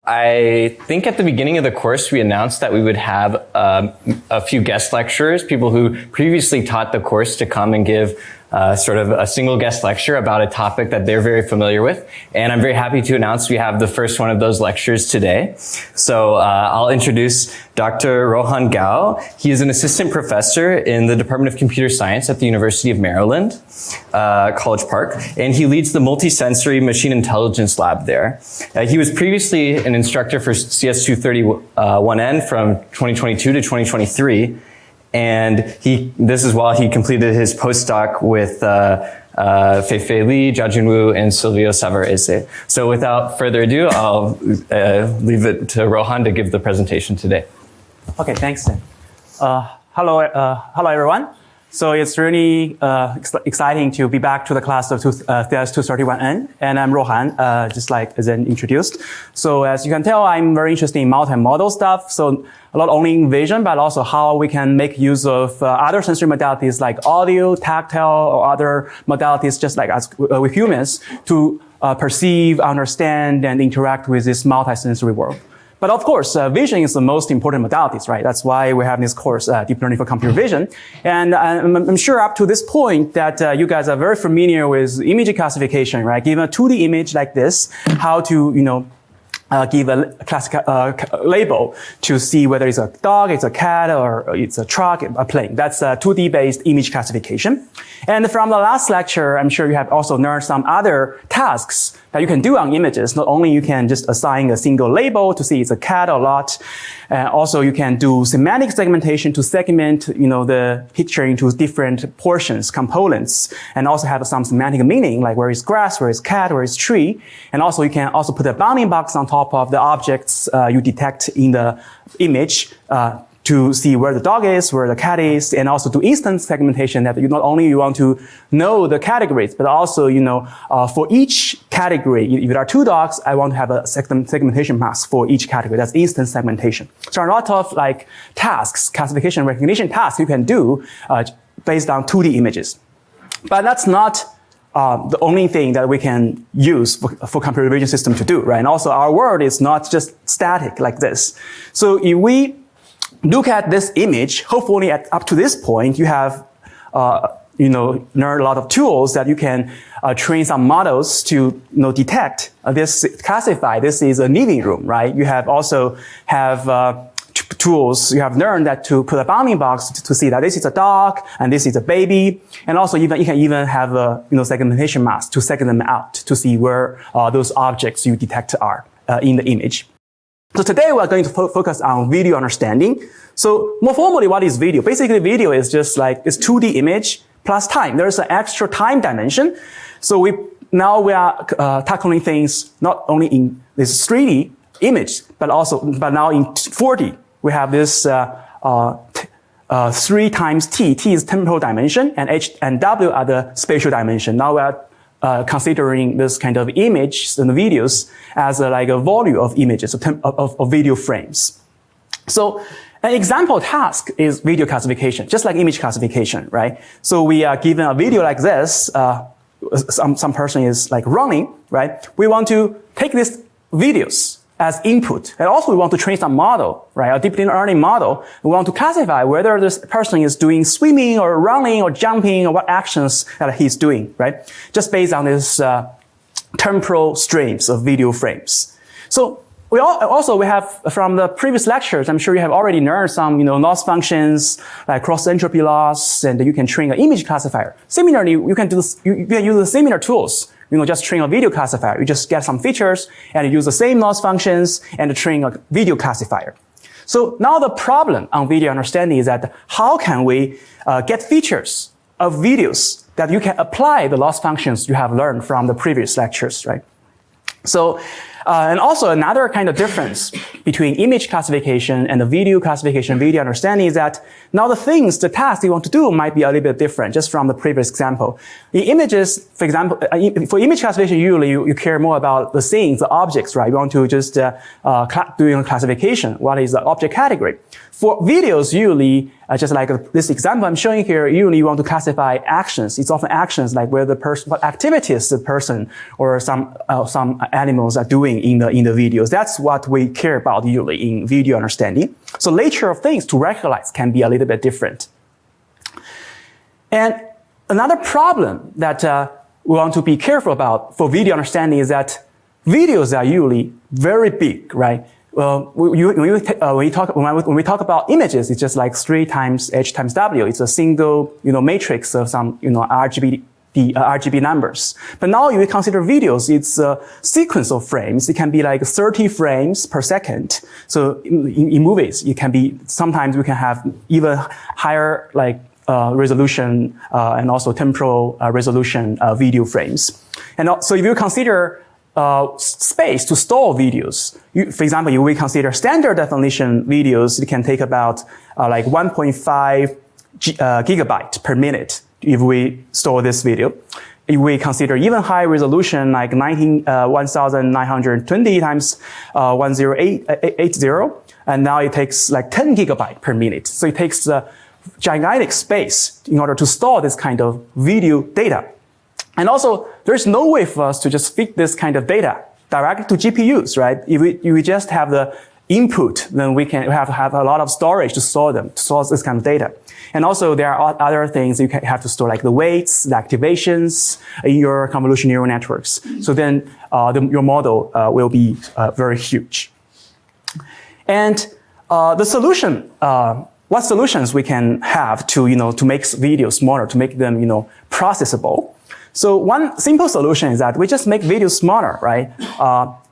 I think at the beginning of the course, we announced that we would have a few guest lecturers, people who previously taught the course, to come and give sort of a single guest lecture about a topic that they're very familiar with. And I'm very happy to announce we have the first one of those lectures today. So I'll introduce Dr. Ruohan Gao. He is an assistant professor in the Department of Computer Science at the University of Maryland, College Park, and he leads the multisensory machine intelligence lab there. He was previously an instructor for CS231N from 2022 to 2023. And this is while he completed his postdoc with Feifei Li, Jiajun Wu, and Silvio Savarese. So without further ado, I'll leave it to Ruohan to give the presentation today. Okay, thanks, Sam. Hello everyone. So it's really exciting to be back to the class of CS231N, and I'm Ruohan, just like Zane introduced. So as you can tell, I'm very interested in multimodal stuff. So not only in vision, but also how we can make use of other sensory modalities like audio, tactile, or other modalities, just like us with humans, to perceive, understand, and interact with this multisensory world. But of course, vision is the most important modalities, right? That's why we have this course, Deep Learning for Computer Vision. And I'm sure up to this point that you guys are very familiar with image classification, right? Given a 2D image like this, how to, give a classic label to see whether it's a dog, it's a cat, or it's a truck, a plane. That's a 2D-based image classification. And from the last lecture, I'm sure you have also learned some other tasks that you can do on images. Not only you can just assign a single label to see it's a cat or not, also you can do semantic segmentation to segment, the picture into different portions, components, and also have some semantic meaning, like where is grass, where is cat, where is tree. And also you can also put a bounding box on top of the objects you detect in the image to see where the dog is, where the cat is, and also do instance segmentation that not only you want to know the categories, but also, for each category, if there are 2 dogs, I want to have a segmentation mask for each category. That's instance segmentation. So a lot of tasks, classification, recognition tasks you can do based on 2D images. But that's not the only thing that we can use for computer vision system to do, right? And also our world is not just static like this. So if we look at this image, hopefully up to this point, you have, learned a lot of tools that you can train some models to, detect classify this is a living room, right? You have also tools you have learned that to put a bounding box to see that this is a dog and this is a baby, and also you can even have a segmentation mask to segment them out to see where those objects you detect are in the image. So today we are going to focus on video understanding. So more formally, what is video? Basically, video is just it's 2D image plus time. There's an extra time dimension. So now we are tackling things not only in this 3D image, but now in 4D. We have this 3 times t. T is temporal dimension, and h and w are the spatial dimension. Now we are considering this kind of images and videos as a volume of images, of video frames. So an example task is video classification, just like image classification, right? So we are given a video like this, some person is running, right? We want to take these videos as input. And also we want to train some model, right? A deep learning model. We want to classify whether this person is doing swimming or running or jumping or what actions that he's doing, right? Just based on this temporal streams of video frames. So we have from the previous lectures, I'm sure you have already learned some, loss functions like cross entropy loss, and you can train an image classifier. Similarly, you can use the similar tools. Just train a video classifier. You just get some features and you use the same loss functions and train a video classifier. So now the problem on video understanding is that how can we get features of videos that you can apply the loss functions you have learned from the previous lectures, right? So, and also another kind of difference between image classification and the video classification, video understanding is that now the tasks you want to do might be a little bit different just from the previous example. In images, for example, for image classification, usually you care more about the things, the objects, right? You want to just doing a classification. What is the object category? For videos, usually, just like this example I'm showing here, usually you want to classify actions. It's often actions like where the person, what activities the person or some animals are doing thing in the videos. That's what we care about usually in video understanding. So nature of things to recognize can be a little bit different. And another problem that we want to be careful about for video understanding is that videos are usually very big, right? When we talk about images, it's just like 3 times H times W. It's a single, matrix of some, RGB numbers. But now if we consider videos, it's a sequence of frames. It can be like 30 frames per second. So in movies, it can be, sometimes we can have even higher resolution and also temporal resolution video frames. And so if you consider space to store videos, for example, if we consider standard definition videos, it can take about 1.5 gigabyte per minute if we store this video. If we consider even high resolution, like 1920 times 1080, and now it takes like 10 gigabyte per minute. So it takes gigantic space in order to store this kind of video data. And also, there's no way for us to just feed this kind of data directly to GPUs, right? If we just have the input, then we can have a lot of storage to store this kind of data. And also, there are other things you have to store, like the weights, the activations in your convolution neural networks. So then your model will be very huge. And the solution, what solutions we can have to make videos smaller, to make them processable. So one simple solution is that we just make videos smaller, right?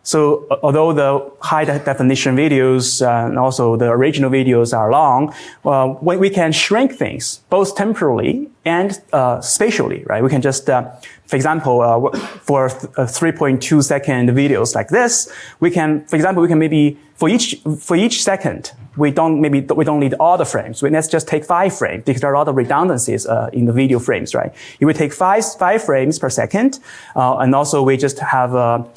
So although the high definition videos and also the original videos are long, we can shrink things both temporally and spatially, right? We can just, for example, for 3.2 second videos like this, we can maybe for each second we don't need all the frames. Let's just take 5 frames because there are a lot of redundancies in the video frames, right? If we take 5 frames per second, and also we just have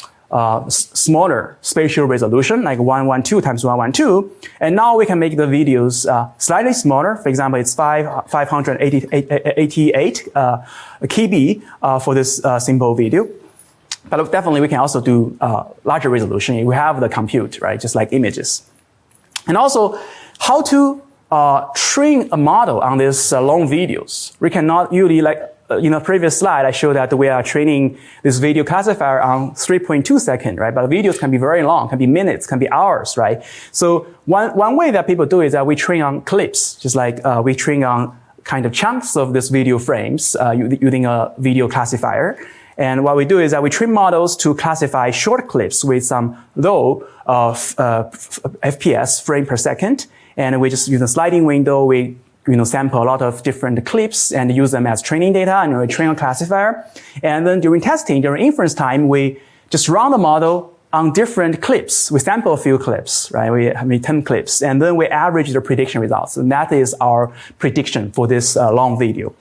smaller spatial resolution, like 112 times 112. And now we can make the videos slightly smaller. For example, it's 588 KB for this simple video. But definitely we can also do larger resolution if we have the compute, right? Just like images. And also, how to train a model on these long videos. We cannot usually, in a previous slide, I showed that we are training this video classifier on 3.2 seconds, right? But videos can be very long, can be minutes, can be hours, right? So one way that people do is that we train on clips, just like we train on kind of chunks of this video frames using a video classifier. And what we do is that we train models to classify short clips with some low FPS, frame per second. And we just use a sliding window. We sample a lot of different clips and use them as training data, and we train a classifier. And then during testing, during inference time, we just run the model on different clips. We sample a few clips, right? We have 10 clips, and then we average the prediction results. And that is our prediction for this long video.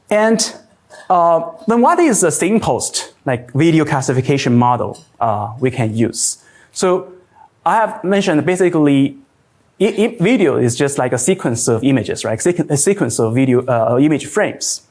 And then what is the simplest video classification model we can use? So I have mentioned basically video is just like a sequence of images, right? A sequence of video image frames.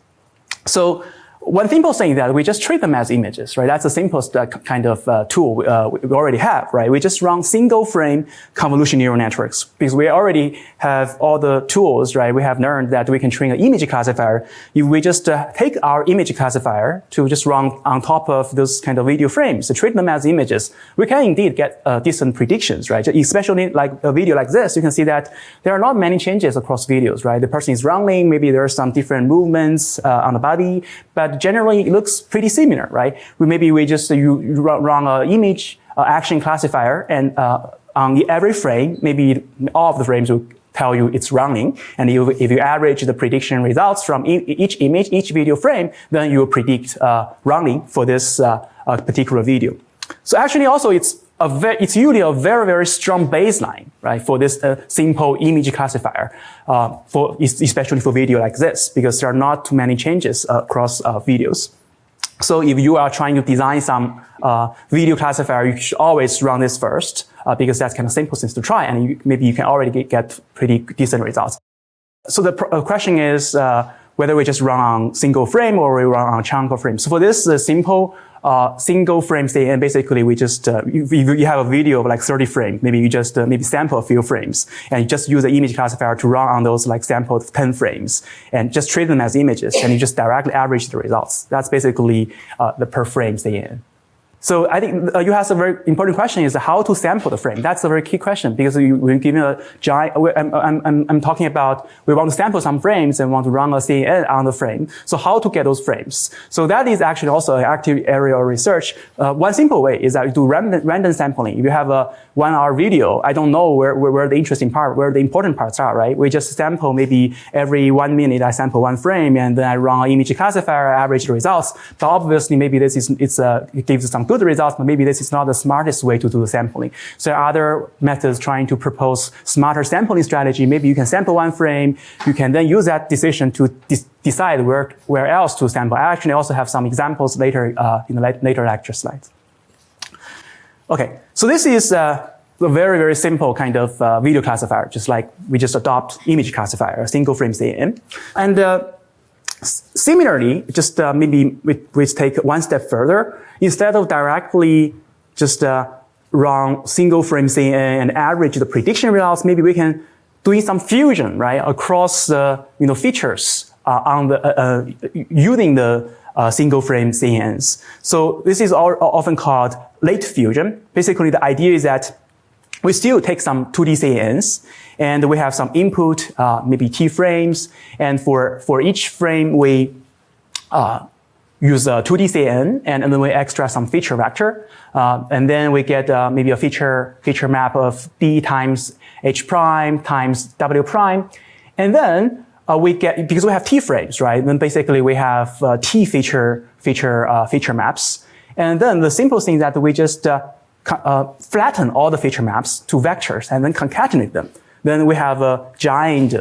So one simple thing is that we just treat them as images, right? That's the simplest kind of tool we already have, right? We just run single frame convolution neural networks because we already have all the tools, right? We have learned that we can train an image classifier. If we just take our image classifier to just run on top of those kind of video frames, to treat them as images, we can indeed get decent predictions, right? Especially like a video like this, you can see that there are not many changes across videos, right? The person is running, maybe there are some different movements on the body, but generally it looks pretty similar, right? You run an image action classifier, and on every frame, maybe all of the frames will tell you it's running. And if you average the prediction results from each image, each video frame, then you will predict running for this particular video. So actually also it's usually a very, very strong baseline, right, for this simple image classifier, especially for video like this, because there are not too many changes across videos. So if you are trying to design some video classifier, you should always run this first, because that's kind of simple things to try, and maybe you can already get pretty decent results. So the question is, whether we just run on single frame or we run on chunk of frames. So for this simple single frame CNN, basically we just, you have a video of like 30 frames, maybe you just maybe sample a few frames and you just use the image classifier to run on those like sampled 10 frames and just treat them as images and you just directly average the results. That's basically the per frame CNN. So I think you asked a very important question is how to sample the frame. That's a very key question because we're given a giant, I'm talking about we want to sample some frames and want to run a CNN on the frame. So how to get those frames? So that is actually also an active area of research. One simple way is that you do random sampling. If you have a 1 hour video, I don't know where the interesting part, where the important parts are, right? We just sample maybe every 1 minute I sample one frame and then I run an image classifier, average the results. But obviously maybe this is, it gives some good results, but maybe this is not the smartest way to do the sampling. So there are other methods trying to propose smarter sampling strategy. Maybe you can sample one frame. You can then use that decision to decide where else to sample. I actually also have some examples later in the later lecture slides. Okay, so this is a very, very simple kind of video classifier, just like we just adopt image classifier, a single frame CNN. And similarly, just maybe we take one step further. Instead of directly just run single frame CNN and average the prediction results, maybe we can do some fusion, right, across the features on the using the single frame CNNs. So this is often called late fusion. Basically, the idea is that we still take some 2D CNNs and we have some input, maybe T frames. And for each frame, we use a 2D CNN and then we extract some feature vector. And then we get maybe a feature map of D times H prime times W prime. And then we get, because we have T frames, right? Then basically we have T feature maps. And then the simple thing that we just flatten all the feature maps to vectors and then concatenate them. Then we have a giant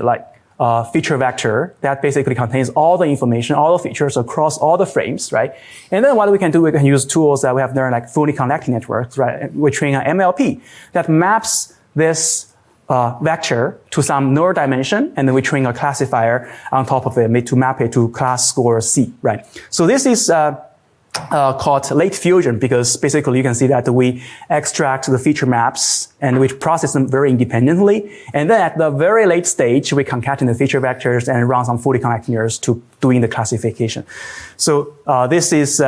feature vector that basically contains all the information, all the features across all the frames, right? And then what we can do, we can use tools that we have there like fully connected networks, right? We train an MLP that maps this vector to some neural dimension, and then we train a classifier on top of it to map it to class score C, right? So this is called late fusion because basically you can see that we extract the feature maps and we process them very independently. And then at the very late stage, we concatenate the feature vectors and run some fully connected neural to doing the classification. So this is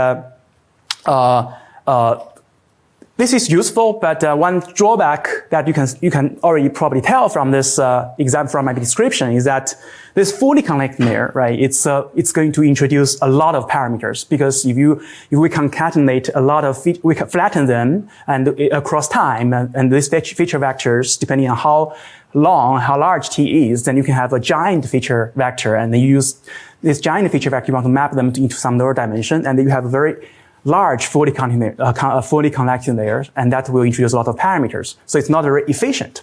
useful, but one drawback that you can already probably tell from this example from my description is that this fully connected layer, right? It's going to introduce a lot of parameters because if we concatenate a lot of we can flatten them and across time and these feature vectors, depending on how large T is, then you can have a giant feature vector and then you use this giant feature vector, you want to map them into some neural dimension, and then you have a very large fully connected layers, and that will introduce a lot of parameters. So it's not very efficient.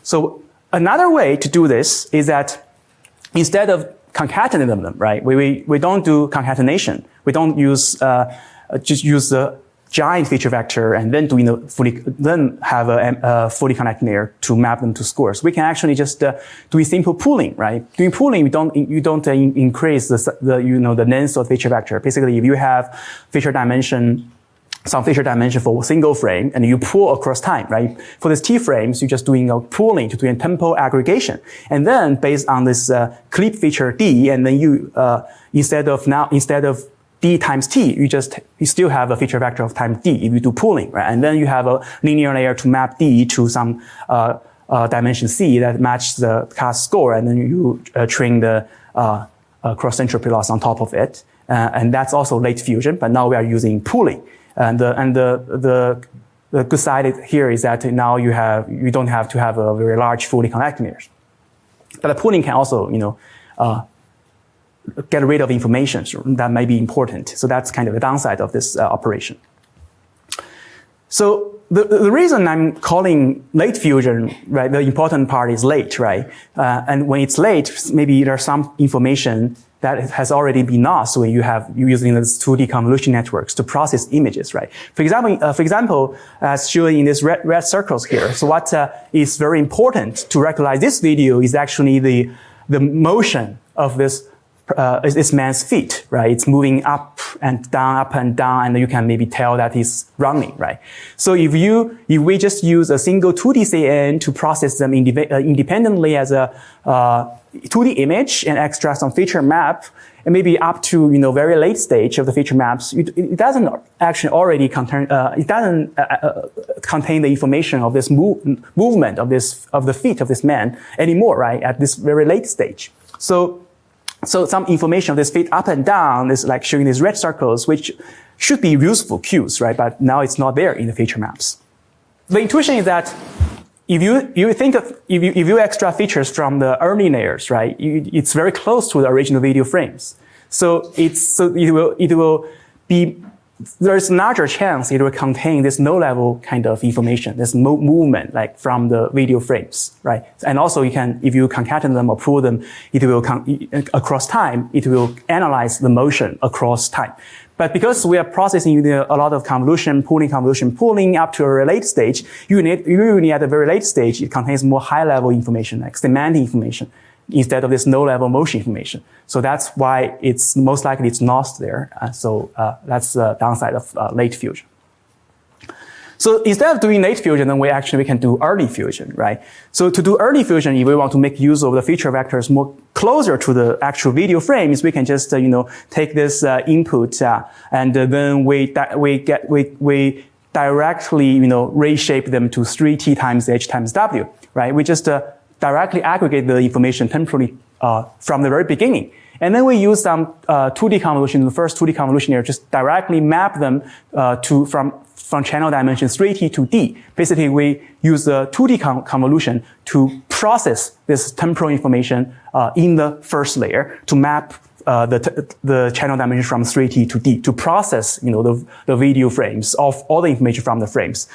So another way to do this is that instead of concatenating them, right? We don't do concatenation. We don't use just use the giant feature vector and then then have a fully connected layer to map them to scores. We can actually just do simple pooling, right? Doing pooling, you don't increase the length of feature vector. Basically, if you have some feature dimension for a single frame and you pool across time, right? For these T frames, you're just doing a pooling to doing temporal aggregation. And then based on this clip feature D, and then you instead of D times T, you still have a feature vector of time D if you do pooling, right? And then you have a linear layer to map D to some dimension C that matches the class score, and then you train the cross entropy loss on top of it. And that's also late fusion, but now we are using pooling. And the good side here is that now you don't have to have a very large fully connected layers. But the pooling can also, get rid of information that may be important. So that's kind of the downside of this operation. So the reason I'm calling late fusion, right, the important part is late, right? And when it's late, maybe there's some information that has already been lost when you're using these 2D convolution networks to process images, right? For example, as shown in these red circles here. So what is very important to recognize this video is actually the motion of this this man's feet, right? It's moving up and down, and you can maybe tell that he's running, right? So if we just use a single 2D CNN to process them independently as a 2D image and extract some feature map, and maybe up to very late stage of the feature maps, it doesn't actually already contain contain the information of this movement of the feet of this man anymore, right? At this very late stage, so some information of this feet up and down is like showing these red circles, which should be useful cues, right? But now it's not there in the feature maps. The intuition is that if you extract features from the early layers, right, it's very close to the original video frames. So it will be, there's a larger chance it will contain this low-level kind of information, this movement, like from the video frames, right? And also if you concatenate them or pull them, it will across time, it will analyze the motion across time. But because we are processing a lot of convolution pooling up to a late stage, usually at a very late stage, it contains more high-level information, like semantic information, instead of this low-level motion information. So that's why it's most likely it's lost there. So that's the downside of late fusion. So instead of doing late fusion, then we can do early fusion, right? So to do early fusion, if we want to make use of the feature vectors more closer to the actual video frames, we can just take this input and then we directly reshape them to 3t times h times w, right? We just directly aggregate the information temporally from the very beginning. And then we use some 2D convolution, the first 2D convolution here, just directly map them from channel dimension 3T to D. Basically, we use the 2D convolution to process this temporal information in the first layer to map the channel dimension from 3T to D to process the video frames of all the information from the frames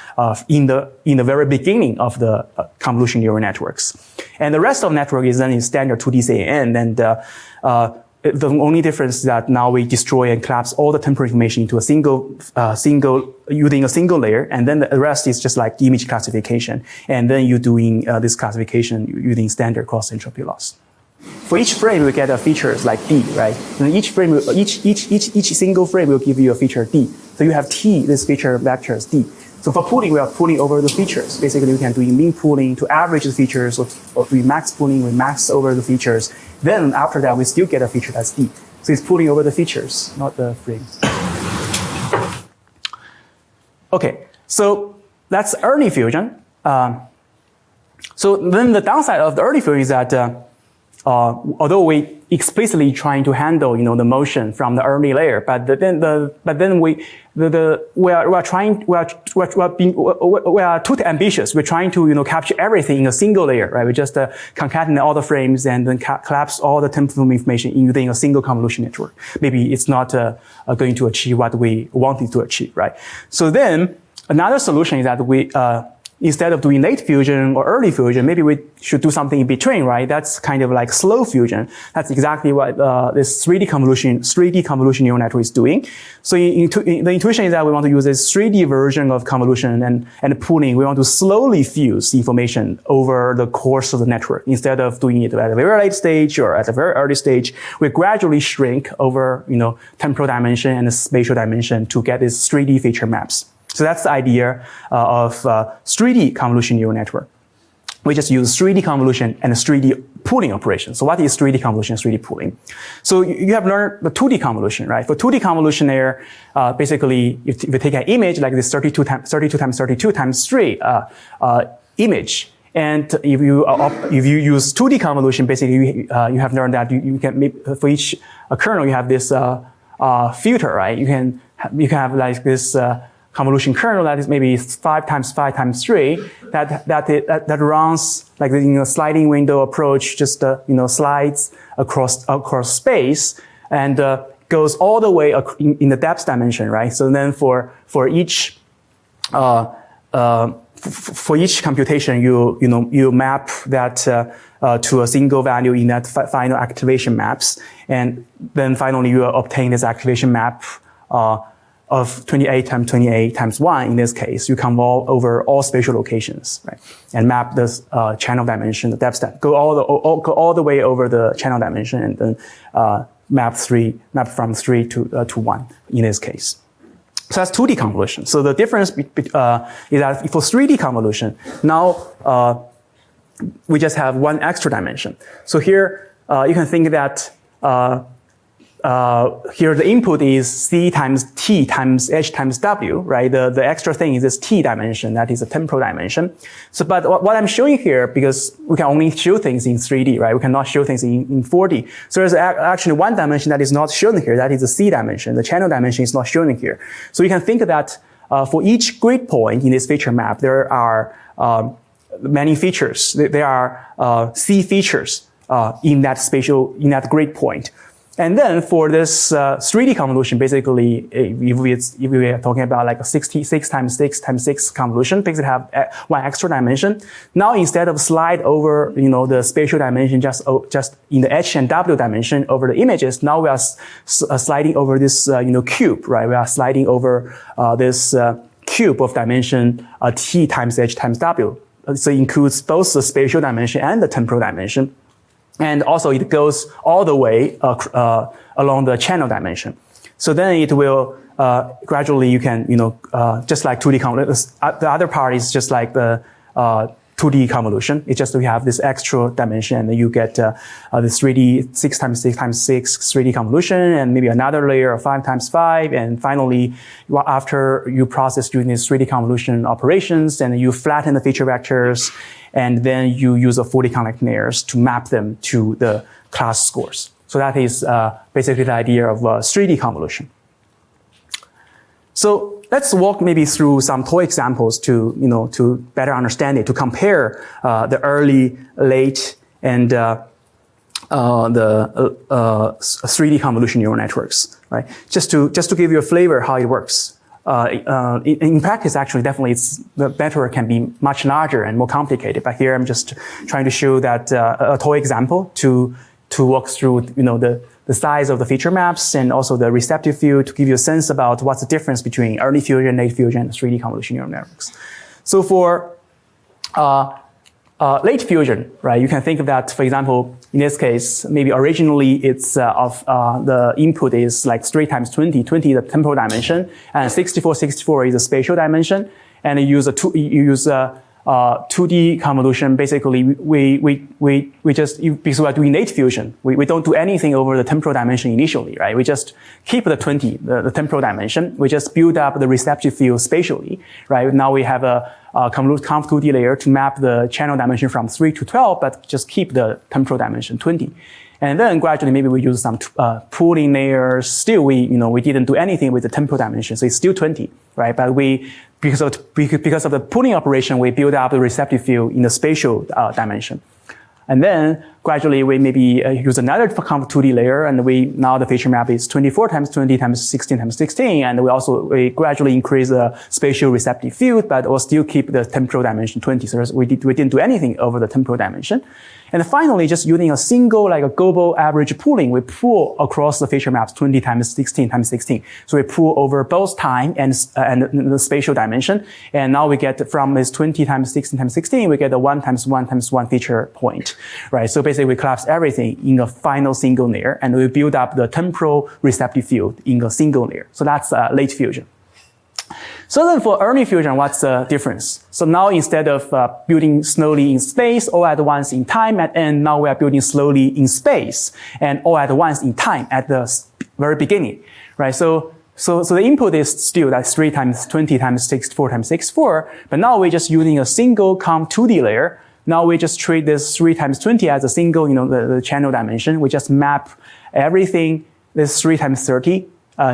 in the very beginning of the convolution neural networks. And the rest of the network is then in standard 2D CNN, and the only difference is that now we destroy and collapse all the temporal information into a single using a single layer, and then the rest is just like image classification, and then you're doing this classification using standard cross entropy loss. For each frame, we get a features like D, right? And each frame, each single frame will give you a feature D. So you have T, this feature vectors D. So for pooling, we are pooling over the features. Basically, we can do mean pooling to average the features, or do max pooling, we max over the features. Then after that, we still get a feature that's D. So it's pooling over the features, not the frames. Okay, so that's early fusion. So then the downside of the early fusion is that although we explicitly trying to handle the motion from the early layer, but then we are too ambitious. We're trying to capture everything in a single layer, right? We just concatenate all the frames and then collapse all the temporal information within a single convolution network. Maybe it's not going to achieve what we wanted to achieve, right? So then another solution is that we instead of doing late fusion or early fusion, maybe we should do something in between, right? That's kind of like slow fusion. That's exactly what this 3D convolution neural network is doing. So the intuition is that we want to use this 3D version of convolution and pooling. We want to slowly fuse information over the course of the network. Instead of doing it at a very late stage or at a very early stage, we gradually shrink over temporal dimension and the spatial dimension to get these 3D feature maps. So that's the idea of 3D convolution neural network. We just use 3D convolution and 3D pooling operation. So what is 3D convolution and 3D pooling? So you have learned the 2D convolution, right? For 2D convolution there, basically, if you take an image like this 32 times 32 times 3 image, and if you use 2D convolution, basically you have learned that you can for each kernel you have this filter, right? You can have like this convolution kernel that is maybe 5 times 5 times 3 that runs like in a sliding window approach, just slides across space and goes all the way in the depth dimension, right? So then for each computation, you map that to a single value in that final activation maps, and then finally you obtain this activation map of 28 times 28 times 1 in this case. You convolve over all spatial locations, right? And map this channel dimension, the depth go all the way over the channel dimension, and then map from 3 to 1 in this case. So that's 2D convolution. So the difference is that for 3D convolution, now we just have one extra dimension. So here you can think that here the input is c times t times h times w, right? The extra thing is this t dimension, that is a temporal dimension. So, but what I'm showing here, because we can only show things in 3D, right? We cannot show things in 4D. So there's actually one dimension that is not shown here, that is the c dimension. The channel dimension is not shown here. So you can think that for each grid point in this feature map, there are many features. There are c features in that grid point. And then for this 3D convolution, basically, if we are talking about like a 66 times 6 times 6 convolution, basically have one extra dimension. Now instead of slide over, the spatial dimension just in the h and w dimension over the images, now we are sliding over this cube, right? We are sliding over this cube of dimension t times h times w. So it includes both the spatial dimension and the temporal dimension. And also it goes all the way along the channel dimension. So then it will gradually, you can, just like 2D convolution. The other part is just like the 2D convolution. It's just we have this extra dimension, and then you get the 3D 6 times 6 times 6 3D convolution, and maybe another layer of 5 times 5. And finally, after you process doing these 3D convolution operations, and you flatten the feature vectors, and then you use the 4D connect layers to map them to the class scores. So that is basically the idea of 3D convolution. So let's walk maybe through some toy examples to better understand it, to compare the early, late, and the 3D convolution neural networks, right? Just to give you a flavor how it works. In practice, actually, definitely, the network can be much larger and more complicated. But here, I'm just trying to show that a toy example to walk through, the size of the feature maps and also the receptive field to give you a sense about what's the difference between early fusion, late fusion, and 3D convolution neural networks. So for late fusion, right, you can think of that, for example, in this case, maybe originally it's the input is like 3 times 20, 20 is the temporal dimension, and 64 is the spatial dimension, and you use 2D convolution. Basically, we just, because we are doing late fusion, we don't do anything over the temporal dimension initially, right? We just keep the 20, the temporal dimension. We just build up the receptive field spatially, right? Now we have a conv 2D layer to map the channel dimension from 3 to 12, but just keep the temporal dimension 20. And then gradually, maybe we use some pooling layers. Still, we didn't do anything with the temporal dimension, so it's still 20, right? But because of the pooling operation, we build up the receptive field in the spatial dimension. And then gradually we maybe use another conv 2D layer, and now the feature map is 24 times 20 times 16 times 16, and we gradually increase the spatial receptive field, but we'll still keep the temporal dimension 20. So we didn't do anything over the temporal dimension. And finally, just using a single, like a global average pooling, we pool across the feature maps 20 times 16 times 16. So we pool over both time and the spatial dimension. And now we get from this 20 times 16 times 16, we get a 1 times 1 times 1 feature point, right? So basically we collapse everything in a final single layer, and we build up the temporal receptive field in a single layer. So that's late fusion. So then for early fusion, what's the difference? So now instead of building slowly in space, all at once in time at end, now we are building slowly in space and all at once in time at the very beginning, right? So the input is still that 3 times 20 times 64 times 64, but now we're just using a single conv 2D layer. Now we just treat this 3 times 20 as a single, the channel dimension. We just map everything, this 3 times 30,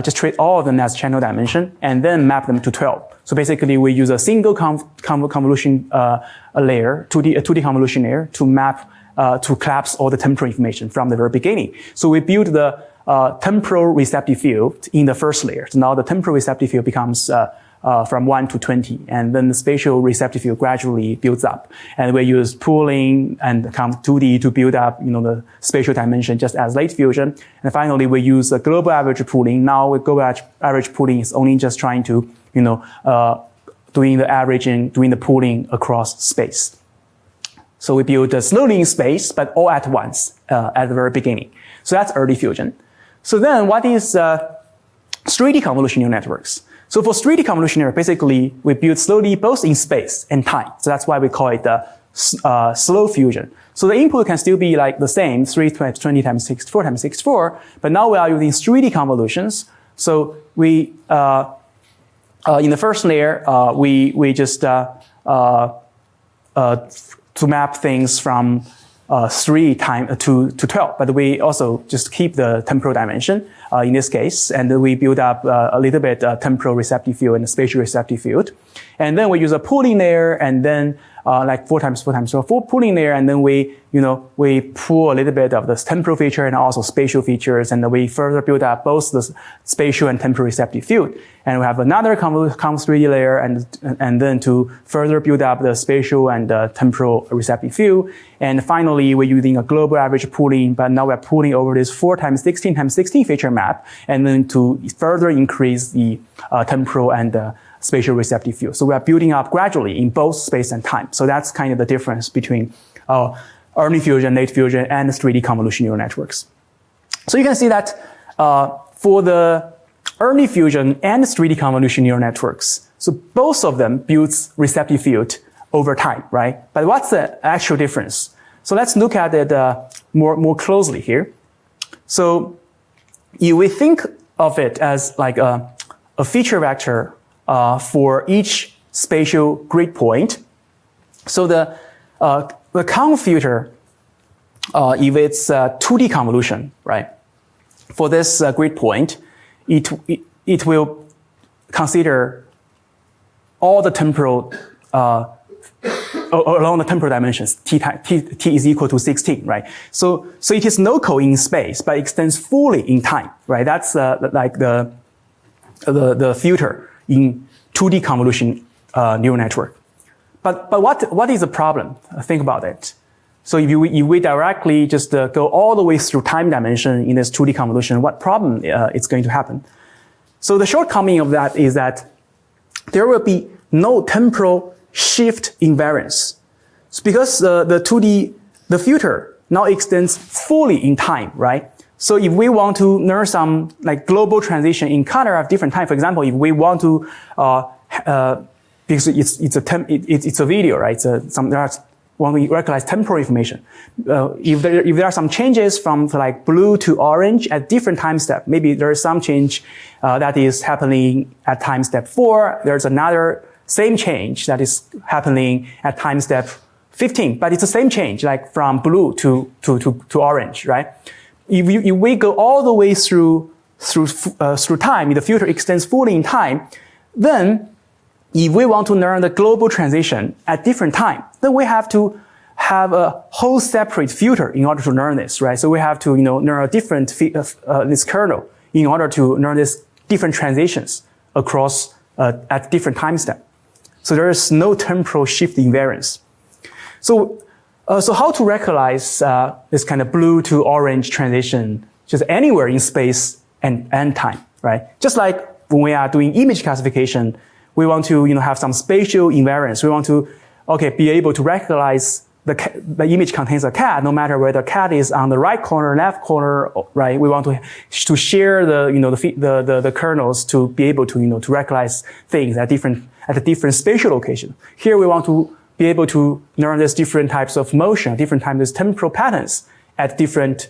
just treat all of them as channel dimension, and then map them to 12. So basically, we use a single convolution layer, 2D convolution layer, to map, to collapse all the temporal information from the very beginning. So we build the temporal receptive field in the first layer. So now the temporal receptive field becomes from 1 to 20, and then the spatial receptive field gradually builds up. And we use pooling and conv 2D to build up, the spatial dimension just as late fusion. And finally, we use a global average pooling. Now with global average pooling is only just trying to, doing the averaging, doing the pooling across space. So we build slowly in space, but all at once, at the very beginning. So that's early fusion. So then what is 3D convolution neural networks? So for 3D convolution neural, basically we build slowly both in space and time. So that's why we call it the slow fusion. So the input can still be like the same, 3 times 20 times 64 times 64, but now we are using 3D convolutions. So we, in the first layer, we just, to map things from 3 to 12, but we also just keep the temporal dimension in this case, and we build up a little bit temporal receptive field and a spatial receptive field. And then we use a pooling layer, and then like 4 times 4 times 4 pooling layer, and then we pull a little bit of the temporal feature and also spatial features, and then we further build up both the spatial and temporal receptive field. And we have another conv3D layer, and then to further build up the spatial and temporal receptive field. And finally, we're using a global average pooling, but now we're pooling over this 4 times 16 times 16 feature map, and then to further increase the temporal and spatial receptive field. So we are building up gradually in both space and time. So that's kind of the difference between early fusion, late fusion, and 3D convolution neural networks. So you can see that for the early fusion and 3D convolution neural networks, so both of them build receptive field over time, right? But what's the actual difference? So let's look at it more closely here. So if we think of it as like a feature vector for each spatial grid point. So the conv filter, if it's 2D convolution, right? For this grid point, it will consider all the temporal along the temporal dimensions. T is equal to 16, right? So it is local in space, but extends fully in time, right? That's like the filter in 2D convolution neural network. But what is the problem? Think about it. So if we directly just go all the way through time dimension in this 2D convolution, what problem is going to happen? So the shortcoming of that is that there will be no temporal shift invariance. It's because the filter now extends fully in time, right? So if we want to learn some like global transition in color of different time, for example, if we want to, because it's a video, right? When we recognize temporal information, if there are some changes from like blue to orange at different time step, maybe there is some change that is happening at time step 4. There's another same change that is happening at time step 15, but it's the same change, like from blue to orange, right? If we go all the way through time, the filter extends fully in time, then if we want to learn the global transition at different time, then we have to have a whole separate filter in order to learn this, right? So we have to, learn a different this kernel in order to learn these different transitions across at different time step. So there is no temporal shift invariance. So how to recognize this kind of blue to orange transition just anywhere in space and time, right? Just like when we are doing image classification, we want to have some spatial invariance. We want to be able to recognize the image contains a cat, no matter whether the cat is on the right corner, left corner, right? We want to share the kernels to be able to to recognize things at a different spatial location. Here we want to be able to learn these different types of motion, different types of temporal patterns at different,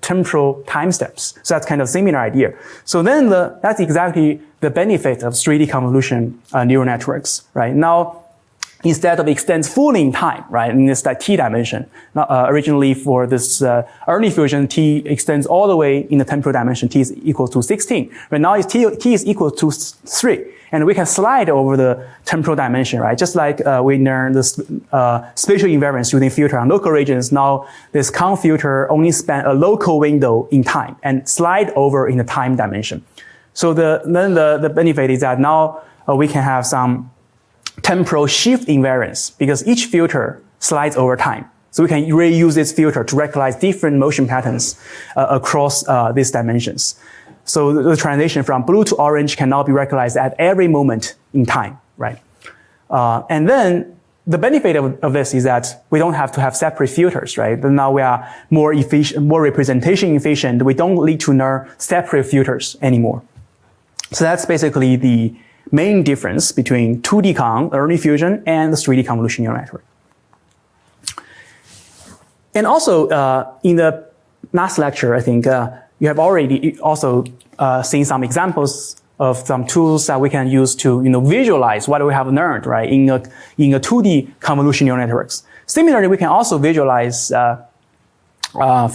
temporal time steps. So that's kind of similar idea. So then that's exactly the benefit of 3D convolution neural networks, right? Now, instead of extends fully in time, right, in this T dimension, originally for this early fusion, T extends all the way in the temporal dimension, T is equal to 16. But now T is equal to 3. And we can slide over the temporal dimension, right? Just like we learned this spatial invariance using filter on local regions. Now this conv filter only span a local window in time and slide over in the time dimension. So then the benefit is that now we can have some temporal shift invariance because each filter slides over time. So we can reuse this filter to recognize different motion patterns across these dimensions. So the transition from blue to orange can now be recognized at every moment in time, right? And then the benefit of this is that we don't have to have separate filters, right? Now we are more efficient, more representation efficient. We don't need to learn separate filters anymore. So that's basically the main difference between 2D early fusion and the 3D convolution neural network. And also, in the last lecture, I think you have already also seen some examples of some tools that we can use to, visualize what we have learned, right, in a 2D convolution neural networks. Similarly, we can also visualize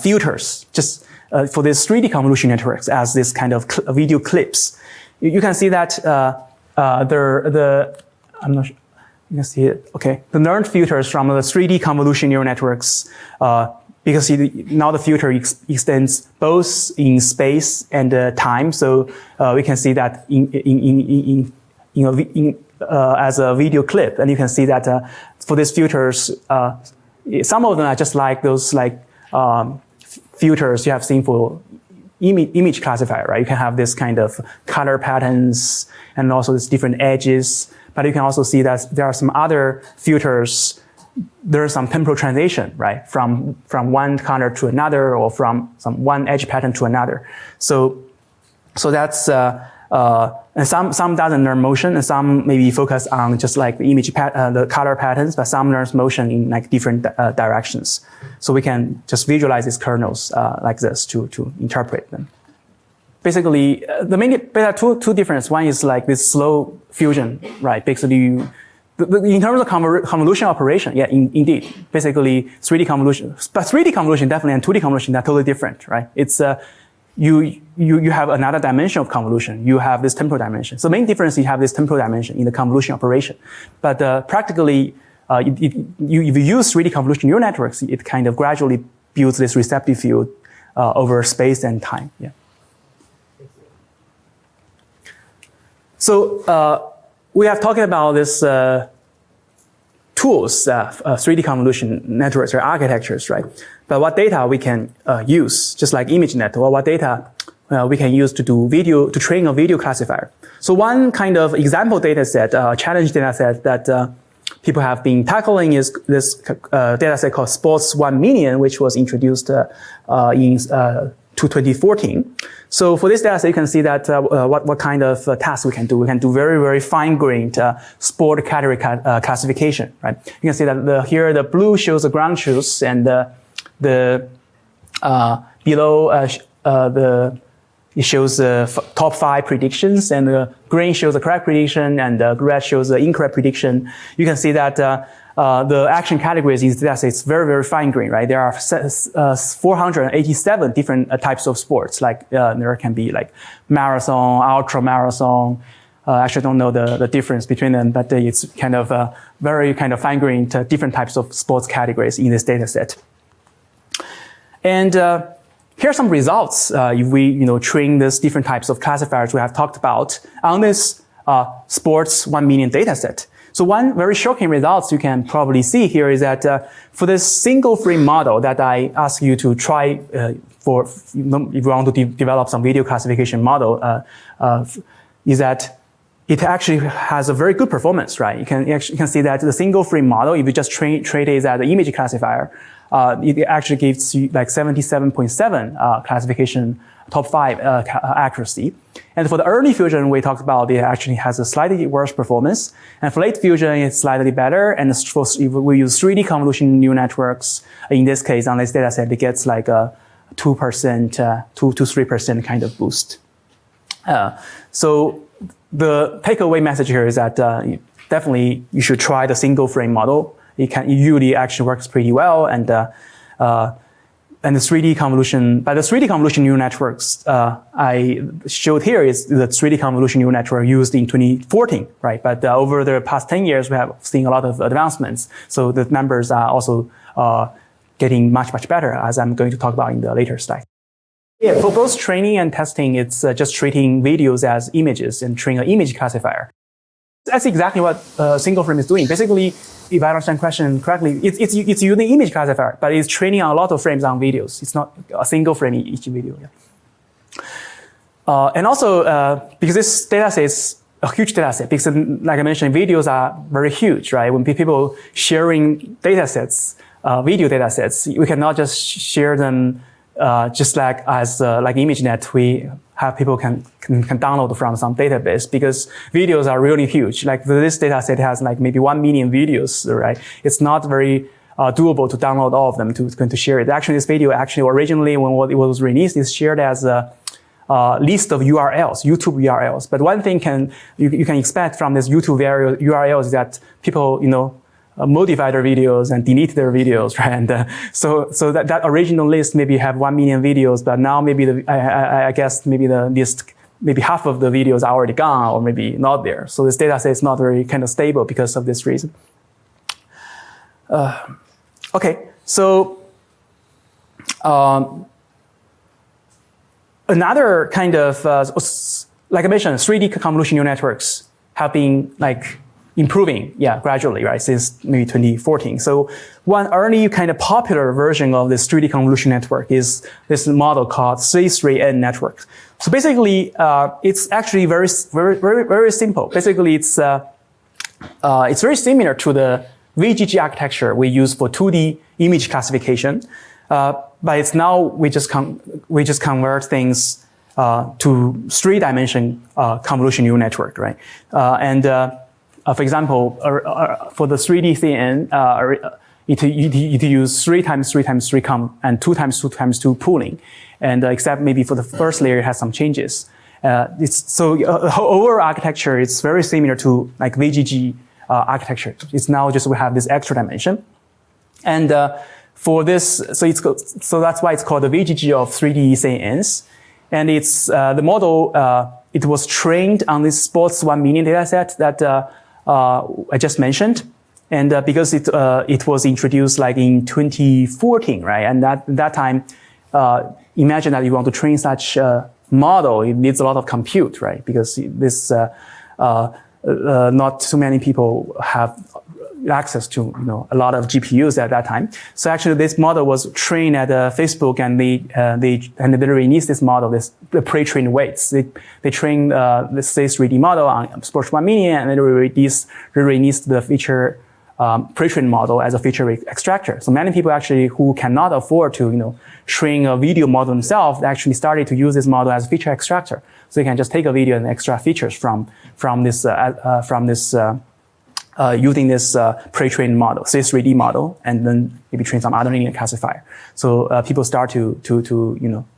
filters just for these 3D convolution networks as this kind of video clips. You can see that I'm not sure. You can see it. Okay, the learned filters from the 3D convolution neural networks, because now the filter extends both in space and time. So we can see that as a video clip, and you can see that for these filters, some of them are just like those filters you have seen for image classifier, right? You can have this kind of color patterns and also these different edges. But you can also see that there are some other filters. There's some temporal transition, right? From one color to another, or from one edge pattern to another. So that's, and some doesn't learn motion, and some maybe focus on just like the the color patterns, but some learns motion in like different directions. So we can just visualize these kernels like this to interpret them. Basically, there are two differences. One is like this slow fusion, right? Basically, in terms of convolution operation, yeah, indeed. Basically, 3D convolution, but 3D convolution definitely and 2D convolution are totally different, right? It's you have another dimension of convolution. You have this temporal dimension. So the main difference is you have this temporal dimension in the convolution operation. But practically, if you use 3D convolution neural networks, it kind of gradually builds this receptive field over space and time. Yeah. So we have talked about this tools, 3D convolution networks or architectures, right? But what data we can use, just like ImageNet, or what data we can use to to train a video classifier. So one kind of example data set, challenge data set that people have been tackling is this data set called Sports 1 Million, which was introduced in 2014. So for this data set, you can see that what kind of tasks we can do. We can do very, very fine-grained sport category classification, right? You can see that here the blue shows the ground truths, and below it shows the top 5 predictions, and the green shows the correct prediction, and the red shows the incorrect prediction. You can see that the action categories in this data set is very, very fine-grained, right? There are 487 different types of sports. Like there can be like marathon, ultra marathon. I actually don't know the difference between them, but it's kind of very kind of fine-grained different types of sports categories in this data set. And here are some results if we train these different types of classifiers we have talked about on this Sports 1 Million data set. So one very shocking results you can probably see here is that for this single frame model that I ask you to try if you want to develop some video classification model, is that it actually has a very good performance, right? You can see that the single frame model, if you just train it as an image classifier, it actually gives you like 77.7 classification top 5 accuracy. And for the early fusion we talked about, it actually has a slightly worse performance. And for late fusion, it's slightly better. And if we use 3D convolution neural networks, in this case, on this data set, it gets like a 2%, 2 to 3% kind of boost. So the takeaway message here is that definitely you should try the single frame model. It usually actually works pretty well, and the 3D convolution, by the 3D convolution neural networks I showed here is the 3D convolution neural network used in 2014, right? But over the past 10 years, we have seen a lot of advancements. So the numbers are also getting much, much better, as I'm going to talk about in the later slide. Yeah, for both training and testing, it's just treating videos as images and training an image classifier. That's exactly what single frame is doing. Basically, if I understand the question correctly, it's using image classifier, but it's training on a lot of frames on videos. It's not a single frame in each video. Yeah. And also, because this data set is a huge data set because, like I mentioned, videos are very huge, right? When people sharing data sets, video data sets, we cannot just share them just like as like ImageNet. We have people can download from some database because videos are really huge. Like this data set has like maybe 1 million videos, right? It's not very doable to download all of them to share it. Actually, this video originally when it was released is shared as a list of URLs, YouTube URLs. But one thing you can expect from this YouTube URLs is that people, modify their videos and delete their videos, right? And so that original list maybe have 1 million videos, but now maybe I guess maybe the list, maybe half of the videos are already gone or maybe not there. So this data set is not very kind of stable because of this reason. Okay, so another kind of, like I mentioned, 3D convolution neural networks have been like improving, gradually, right, since maybe 2014. So one early kind of popular version of this 3D convolution network is this model called CS231N network. So basically, it's actually very simple. Basically, it's very similar to the VGG architecture we use for 2D image classification. But it's now we just convert things to 3-dimension convolution neural network, right? For example, for the 3D CNN, it use 3 times 3 times 3 and 2 times 2 times 2 pooling, and except maybe for the first layer it has some changes. The overall architecture is very similar to like VGG architecture. It's now just we have this extra dimension, and for this, so that's why it's called the VGG of 3D CNNs, and it's the model. It was trained on this sports 1 million dataset that I just mentioned, and because it was introduced like in 2014, right? And that time, imagine that you want to train such a model, it needs a lot of compute, right? Because this not too many people have access to a lot of GPUs at that time. So actually, this model was trained at Facebook, and they released this model, the pre-trained weights. They trained the CS3D model on sports 1 million, and then they released the feature pre-trained model as a feature extractor. So many people actually who cannot afford to train a video model themselves actually started to use this model as a feature extractor. So you can just take a video and extract features from this using this pre-trained model, CS3D model, and then maybe train some other linear classifier. So people start to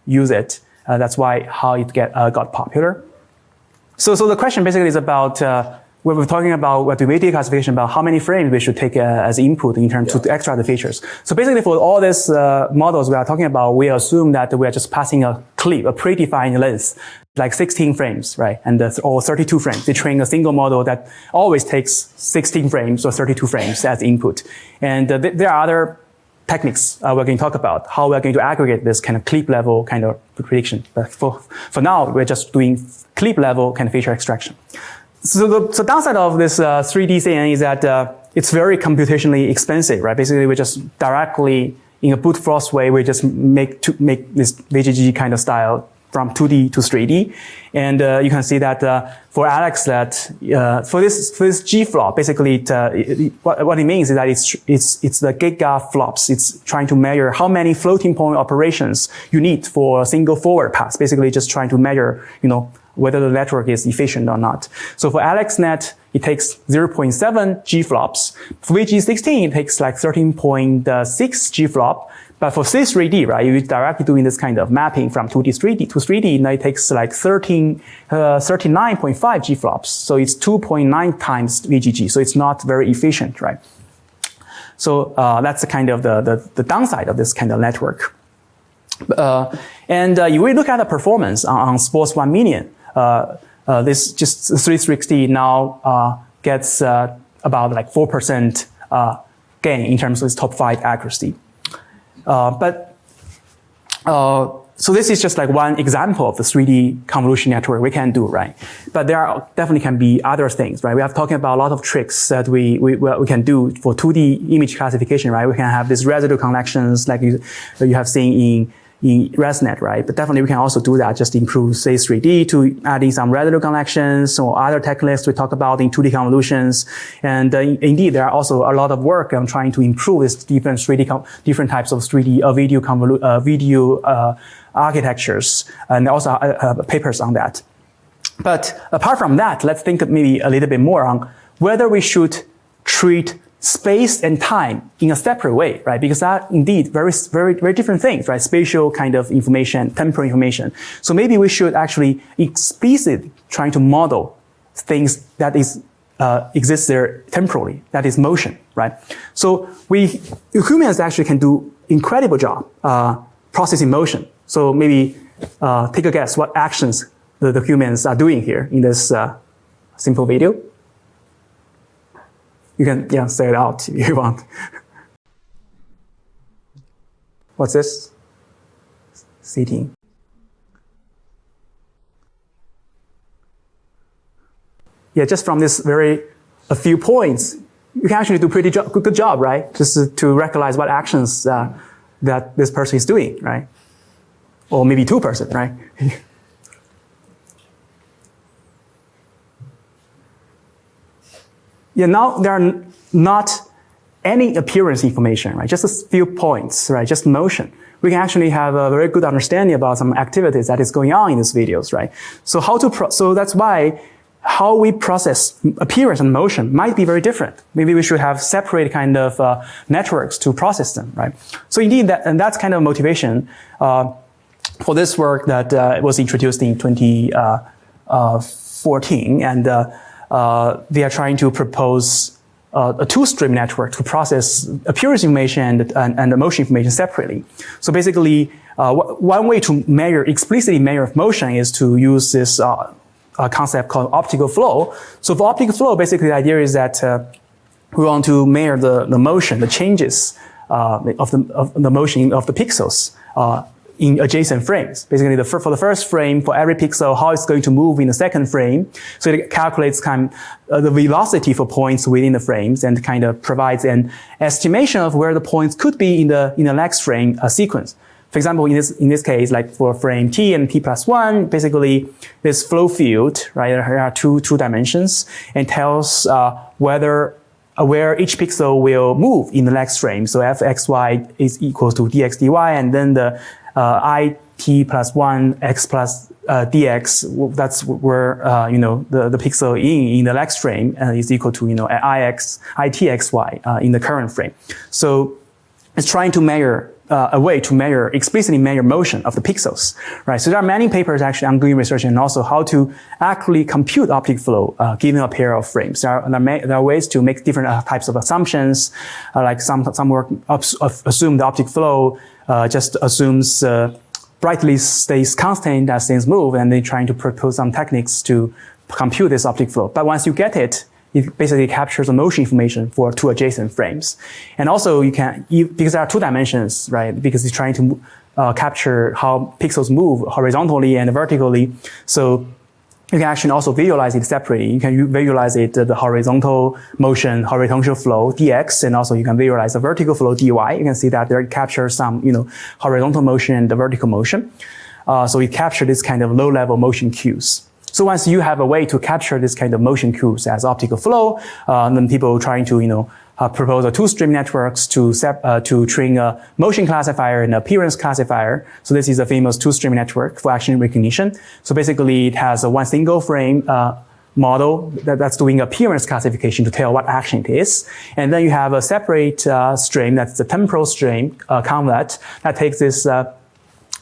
use it. That's how it got popular. So the question basically is about when we're talking about what the video classification, about how many frames we should take as input in terms to extract the features. So basically for all these models we are talking about, we assume that we are just passing a clip, a predefined length, like 16 frames, right? And or 32 frames. They train a single model that always takes 16 frames or 32 frames as input. And there are other techniques we're going to talk about, how we're going to aggregate this kind of clip level kind of prediction. But for now, we're just doing clip level kind of feature extraction. So the downside of this 3D CNN is that it's very computationally expensive, right? Basically, we just directly, in a brute force way, we just make this VGG kind of style from 2D to 3D. And you can see that for AlexNet, for this G flop, basically what it means is that it's the giga flops. It's trying to measure how many floating point operations you need for a single forward pass. Basically, just trying to measure, whether the network is efficient or not. So for AlexNet, it takes 0.7 G flops. For VG16, it takes like 13.6 G flop. But for CS3D, right, you're directly doing this kind of mapping from 2D to 3D, now it takes like 39.5 G flops. So it's 2.9 times VGG. So it's not very efficient, right? So that's the kind of the downside of this kind of network. And you will look at the performance on sports 1 million. This just 360 now gets about like 4% gain in terms of its top 5 accuracy. So this is just like one example of the 3D convolution network we can do, right? But there definitely can be other things, right? We are talking about a lot of tricks that we can do for 2D image classification, right? We can have these residue connections like you have seen in ResNet, right? But definitely we can also do that, just improve, say, 3D to adding some residual connections or other techniques we talk about in 2D convolutions. And indeed, there are also a lot of work on trying to improve this different types of 3D video architectures, and also papers on that. But apart from that, let's think maybe a little bit more on whether we should treat space and time in a separate way, right? Because that indeed very different things, right? Spatial kind of information, temporal information. So maybe we should actually explicitly trying to model things that exist there temporally, that is motion, right? So humans actually can do incredible job processing motion. So maybe take a guess what actions the humans are doing here in this simple video. You can say it out if you want. What's this? Seating. Yeah, just from this a few points, you can actually do good job, right? Just to recognize what actions that this person is doing, right? Or maybe two person, right? Yeah, now there are not any appearance information, right? Just a few points, right? Just motion. We can actually have a very good understanding about some activities that is going on in these videos, right? So so that's why how we process appearance and motion might be very different. Maybe we should have separate kind of networks to process them, right? So indeed, that's kind of motivation for this work that was introduced in 2014, and they are trying to propose a two-stream network to process appearance information and motion information separately. So basically, one way to explicitly measure motion is to use this concept called optical flow. So for optical flow, basically the idea is that we want to measure the motion, the changes of the motion of the pixels in adjacent frames. Basically, for the first frame, for every pixel, how it's going to move in the second frame. So it calculates the velocity for points within the frames and kind of provides an estimation of where the points could be in the next frame sequence. For example, in this case, like for frame t and t+1, basically this flow field, right? There are two dimensions, and tells where each pixel will move in the next frame. So fxy is equal to dx dy, and then the it+1 x plus dx, that's where the pixel in the next frame is equal to itxy in the current frame. So it's trying to measure a way to explicitly measure motion of the pixels, right? So there are many papers actually ongoing research and also how to actually compute optic flow given a pair of frames. There are ways to make different types of assumptions, like some work assume the optic flow just assumes brightly stays constant as things move, and they're trying to propose some techniques to compute this optic flow. But once you get it, it basically captures the motion information for two adjacent frames. And also because there are two dimensions, right? Because it's trying to capture how pixels move horizontally and vertically. So you can actually also visualize it separately. You can visualize it, the horizontal motion, horizontal flow, dx, and also you can visualize the vertical flow, dy. You can see that there it captures some, horizontal motion and the vertical motion. So it captures this kind of low-level motion cues. So once you have a way to capture this kind of motion cues as optical flow, then people trying to, propose a two-stream networks to train a motion classifier and appearance classifier. So this is a famous two-stream network for action recognition. So basically, it has a one single frame model that's doing appearance classification to tell what action it is, and then you have a separate stream that's the temporal stream convolution that takes this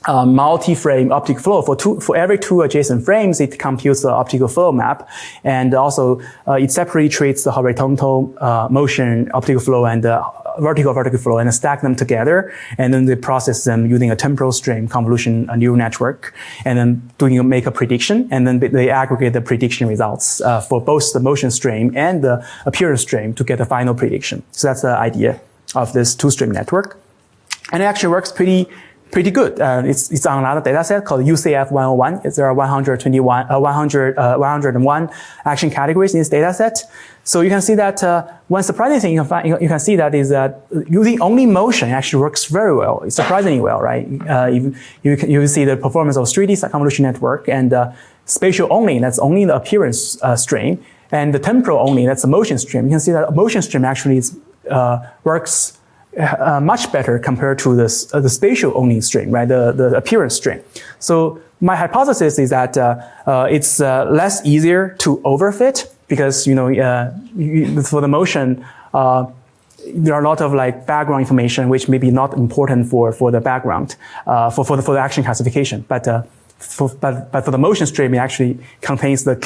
multi-frame optic flow for every two adjacent frames. It computes the optical flow map, and also it separately treats the horizontal motion optical flow and the vertical flow and stack them together, and then they process them using a temporal stream convolution neural network, and then make a prediction, and then they aggregate the prediction results for both the motion stream and the appearance stream to get a final prediction. So that's the idea of this two-stream network, and it actually works pretty pretty good. It's on another data set called UCF101. There are 101 action categories in this data set. So you can see that one surprising thing you can see that is that using only motion actually works very well. It's surprisingly well, right? You see the performance of 3D convolution network, and spatial only, that's only the appearance stream, and the temporal only, that's the motion stream. You can see that motion stream actually works much better compared to the spatial only stream, right? The appearance stream. So my hypothesis is that it's less easier to overfit because for the motion there are a lot of like background information which may be not important for the background for the action classification, but for the motion stream, it actually contains the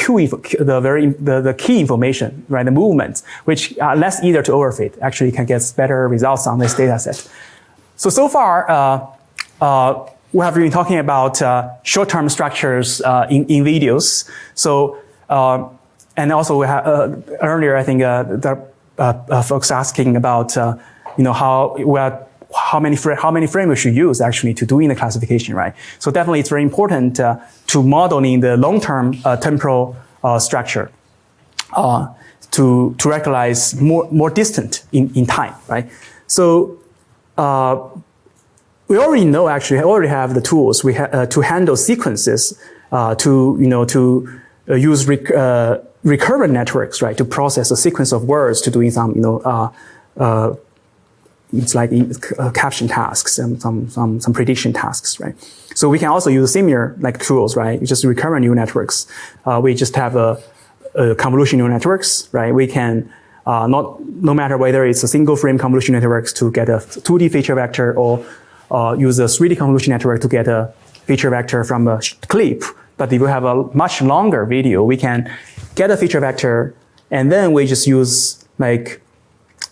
key information, right? The movements, which are less easier to overfit. Actually, can get better results on this data set. So far, we have been talking about short-term structures in videos. So, and also we have earlier, I think the folks asking about how many frames we should use actually to doing the classification, right? So definitely it's very important to modeling the long-term temporal structure to recognize more distant in time, right? So we already know already have the tools to handle sequences to use recurrent networks, right, to process a sequence of words to doing some it's like caption tasks and some prediction tasks, right? So we can also use similar like tools, right? It's just recurrent neural networks. We just have a convolution neural networks, right? We can no matter whether it's a single frame convolution networks to get a 2D feature vector or use a 3D convolution network to get a feature vector from a clip. But if we have a much longer video, we can get a feature vector and then we just use like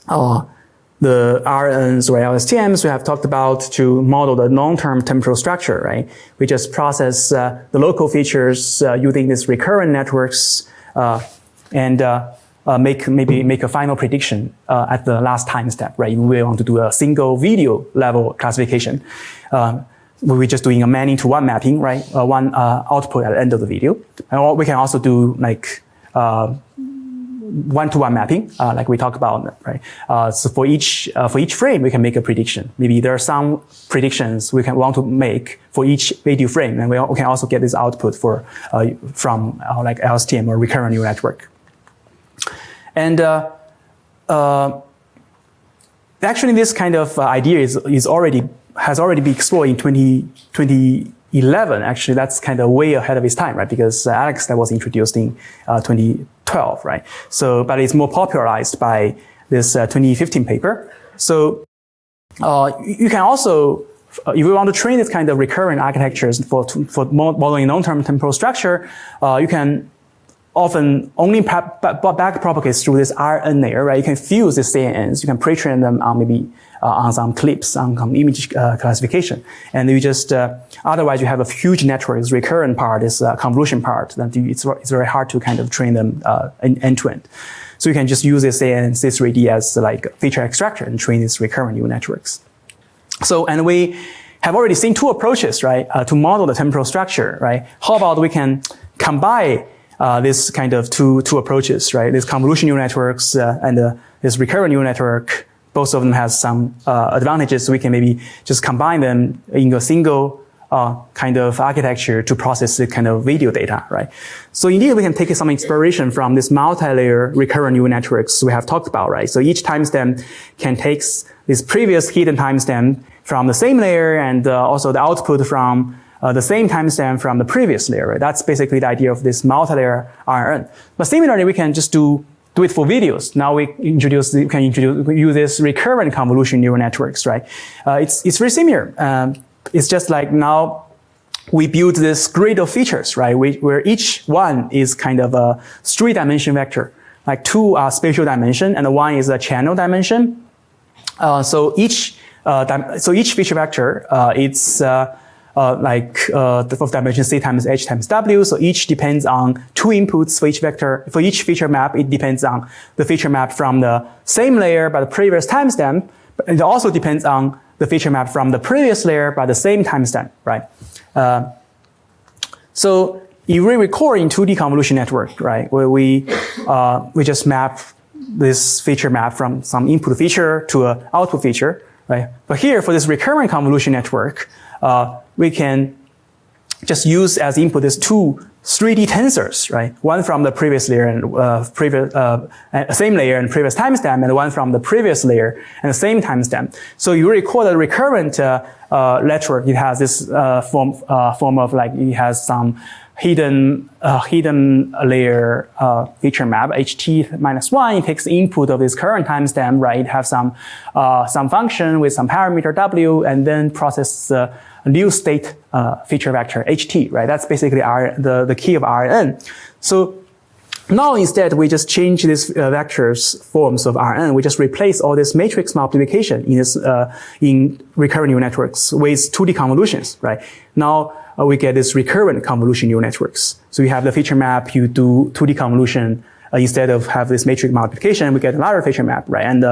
the RNNs or LSTMs we have talked about to model the long-term temporal structure, right? We just process the local features using these recurrent networks and make a final prediction at the last time step, right? We want to do a single video level classification. We're just doing a many to one mapping, right? One output at the end of the video. And we can also do like one-to-one mapping, like we talked about, right? So for each frame, we can make a prediction. Maybe there are some predictions we want to make for each video frame, and we can also get this output from like LSTM or recurrent neural network. And actually, this kind of idea has already been explored in 2011. Actually, that's kind of way ahead of its time, right? Because Alex, that was introduced in 2012, right? So, but it's more popularized by this 2015 paper. So, you can also, if you want to train this kind of recurrent architectures for modeling long-term temporal structure, you can often only back propagate through this RN layer, right? You can fuse the CNNs. You can pre-train them on maybe on some clips, on some image classification. And you just, otherwise you have a huge network. This recurrent part, this convolution part, that it's very hard to kind of train them end to end. So you can just use this CNN C3D as like a feature extractor and train these recurrent neural networks. So, and we have already seen two approaches, right, to model the temporal structure, right? How about we can combine this kind of two approaches, right? This convolution neural networks and this recurrent neural network, both of them has some advantages. So we can maybe just combine them in a single kind of architecture to process the kind of video data, right? So indeed, we can take some inspiration from this multi-layer recurrent neural networks we have talked about, right? So each timestamp can take this previous hidden timestamp from the same layer and also the output from the same timestamp from the previous layer, right? That's basically the idea of this multi-layer RNN. But similarly, we can just do it for videos. Now we can use this recurrent convolution neural networks, right? It's very similar. It's just like now we build this grid of features, right? Where each one is kind of a 3-dimension vector, like 2 are spatial dimension and 1 is a channel dimension. So each feature vector, it's like the fourth dimension C times H times W. So each depends on 2 inputs for each vector. For each feature map, it depends on the feature map from the same layer but the previous timestamp. But it also depends on the feature map from the previous layer by the same timestamp, right? So if we record in 2D convolution network, right, where we just map this feature map from some input feature to an output feature, right? But here for this recurrent convolution network, we can just use as input these two 3D tensors, right? One from the previous layer and same layer and previous timestamp, and one from the previous layer and the same timestamp. So you record a recurrent network. It has this form of like it has some hidden layer feature map HT-1. It takes the input of this current timestamp, right? It has some function with some parameter W, and then process the new state feature vector HT, right? That's basically the key of RNN. So now instead we just change these vectors forms of RNN. We just replace all this matrix multiplication in recurrent neural networks with 2D convolutions, right? Now we get this recurrent convolution neural networks. So you have the feature map, you do 2D convolution. Instead of have this matrix multiplication, we get another feature map, right? And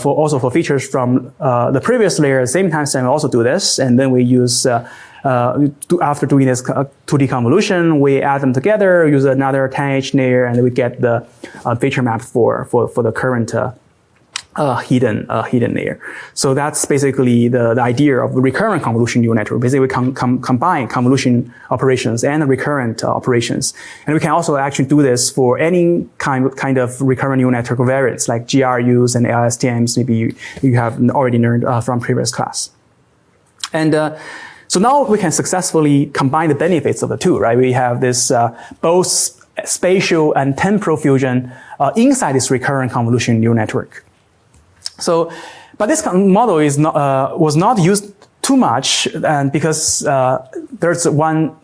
for features from the previous layer, same timestamp, we also do this. And then we use after doing this 2D convolution, we add them together, use another 10H layer, and we get the feature map for the current hidden layer. So that's basically the idea of the recurrent convolution neural network. Basically, we combine convolution operations and recurrent operations. And we can also actually do this for any kind of recurrent neural network variants like GRUs and LSTMs. Maybe you have already learned from previous class. And so now we can successfully combine the benefits of the two, right? We have this both spatial and temporal fusion inside this recurrent convolution neural network. So, but this model is not, was not used too much, and because there's one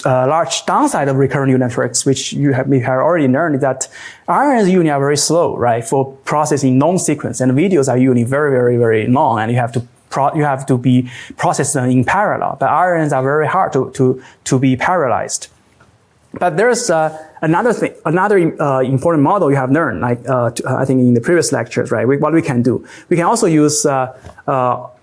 large downside of recurrent neural networks, which you have already learned, that RNNs usually are very slow, right, for processing non-sequence, and videos are usually very, very, very long, and you have to be processed in parallel. But RNNs are very hard to be parallelized. But there's another important model you have learned, like I think in the previous lectures, right? What we can do, we can also use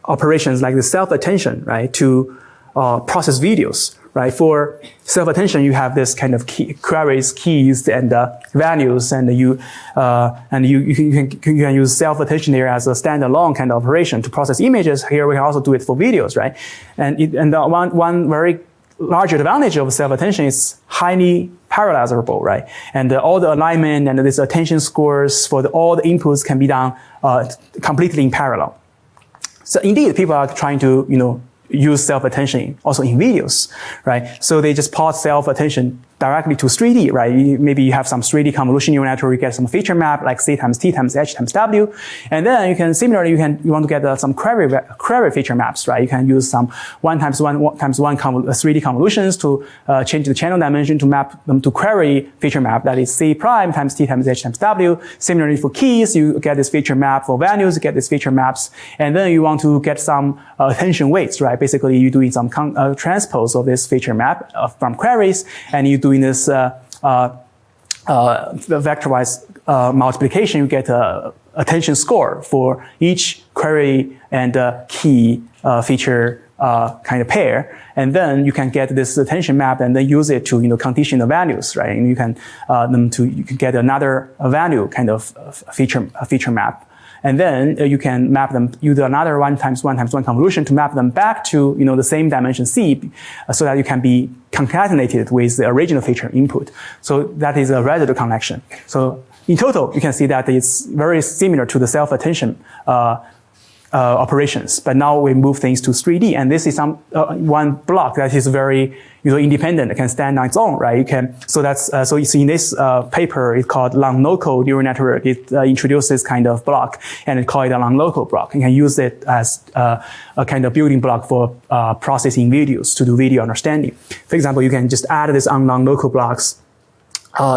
operations like the self-attention, right, to process videos, right? For self-attention, you have this kind of queries, keys, and values, and you can use self-attention here as a standalone kind of operation to process images. Here we can also do it for videos, right? And one very large advantage of self-attention is highly parallelizable, right? And all the alignment and this attention scores for all the inputs can be done completely in parallel. So indeed, people are trying to, use self-attention also in videos, right? So they just port self-attention directly to 3D, right? Maybe you have some 3D convolution neural network, you get some feature map like C times T times H times W. And then you can, similarly, you want to get some query feature maps, right? You can use some 1 times 1 3D convolutions to change the channel dimension to map them to query feature map that is C prime times T times H times W. Similarly for keys, you get this feature map. For values, you get these feature maps. And then you want to get some attention weights, right? Basically, you're doing some transpose of this feature map from queries, and you're doing this vector-wise multiplication. You get a attention score for each query and key feature kind of pair, and then you can get this attention map and then use it to condition the values, right? And you can you can get another value kind of feature map. And then you can map them, use another 1 times 1 times 1 convolution to map them back to, the same dimension C, so that you can be concatenated with the original feature input. So that is a residue connection. So in total, you can see that it's very similar to the self-attention operations, but now we move things to 3D, and this is one block that is very independent. It can stand on its own, right? You can so you see in this paper, it's called long-local neural network. It introduces this kind of block, and it called it a long-local block. You can use it as a kind of building block for processing videos to do video understanding. For example, you can just add this on long-local blocks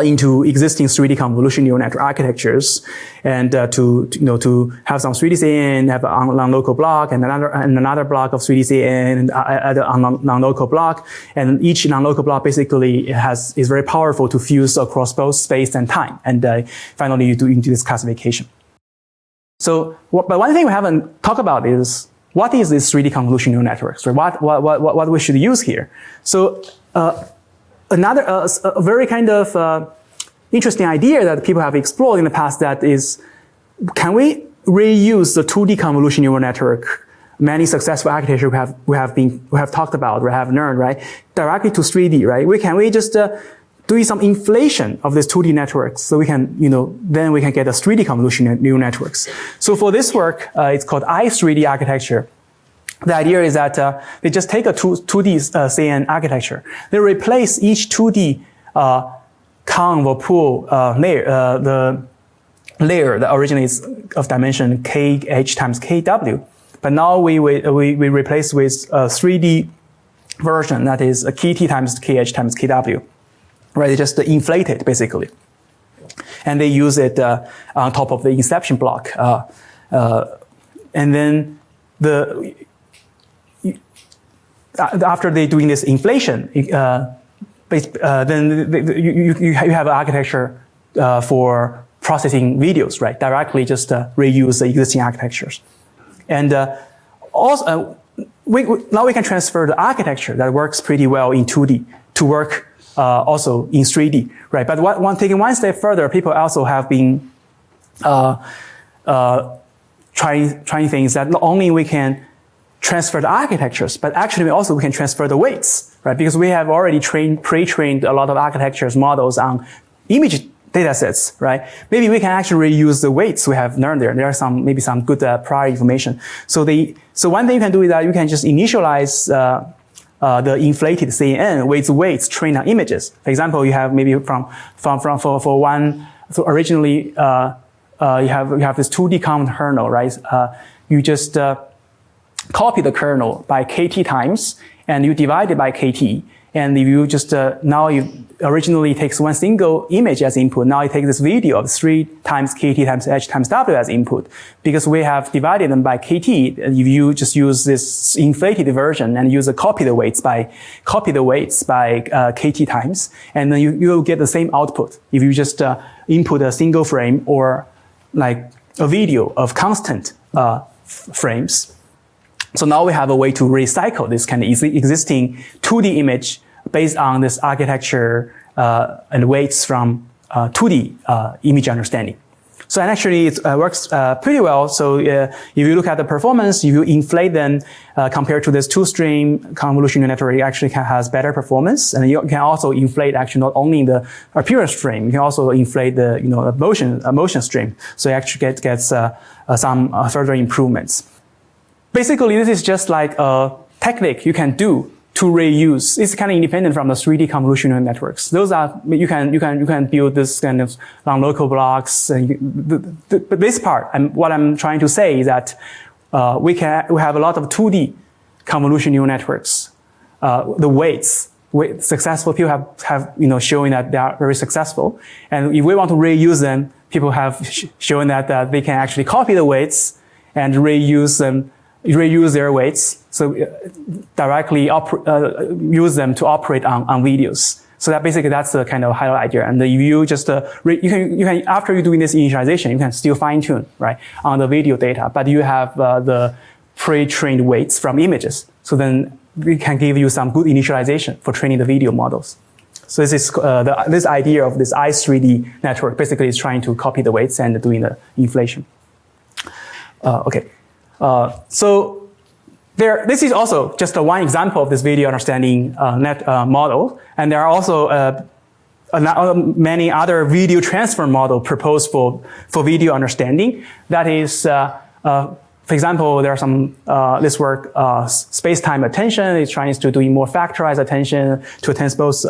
into existing 3D convolution neural network architectures, and to have some 3D CNN, have a non-local block, and another block of 3D CNN, and add a non-local block, and each non-local block basically is very powerful to fuse across both space and time, and finally you do into this classification. So, but one thing we haven't talked about is what is this 3D convolution neural networks? Right? What we should use here? So another a very kind of interesting idea that people have explored in the past that is, can we reuse the 2D convolution neural network, many successful architecture we have talked about, we have learned, right, directly to 3D, right? Can we just do some inflation of these 2D networks so we can, then we can get a 3D convolution neural networks. So for this work, it's called I3D architecture. The idea is that they just take a 2D CNN architecture. They replace each 2D conv layer, the layer that originally is of dimension kh times kw. But now we replace with a 3D version that is a kt times kh times kw. Right, they just inflate it basically, and they use it on top of the inception block, and then after they doing this inflation, then you have an architecture for processing videos, right? Directly just reuse the existing architectures, and also now we can transfer the architecture that works pretty well in 2D to work also in 3D, right? But taking one step further, people also have been trying things that not only we can transfer the architectures, but actually we can transfer the weights, right? Because we have already pre-trained a lot of architectures models on image datasets, right? Maybe we can actually reuse the weights we have learned there. There are maybe some good prior information. So one thing you can do is that you can just initialize the inflated CNN with weights trained on images. For example, you have maybe so originally, you have this 2D common kernel, right? You just copy the kernel by kt times, and you divide it by kt. And if you just, now you originally takes one single image as input. Now you take this video of 3 times kt times h times w as input. Because we have divided them by kt, if you just use this inflated version and use copy the weights by kt times, and then you will get the same output. If you just input a single frame or like a video of constant frames. So now we have a way to recycle this kind of existing 2D image based on this architecture and weights from 2D image understanding. So and actually it works pretty well. So if you look at the performance, if you inflate them compared to this two-stream convolution network, it actually has better performance. And you can also inflate actually not only the appearance stream, you can also inflate the motion stream. So it actually gets some further improvements. Basically, this is just like a technique you can do to reuse. It's kind of independent from the 3D convolutional networks. Those are, you can build this kind of on local blocks. But this part, what I'm trying to say is that we have a lot of 2D convolutional neural networks. The weights, successful people have showing that they are very successful. And if we want to reuse them, people have shown that they can actually copy the weights and reuse their weights, so directly use them to operate on videos. So that basically that's the kind of highlight idea. And if you just you can after you're doing this initialization, you can still fine tune right on the video data, but you have the pre-trained weights from images. So then we can give you some good initialization for training the video models. So this is this idea of this I3D network basically is trying to copy the weights and doing the inflation. Okay. So this is also just one example of this video understanding model, and there are also many other video transfer model proposed for video understanding. That is, for example, there are some this work space-time attention. It's trying to do more factorized attention to attend both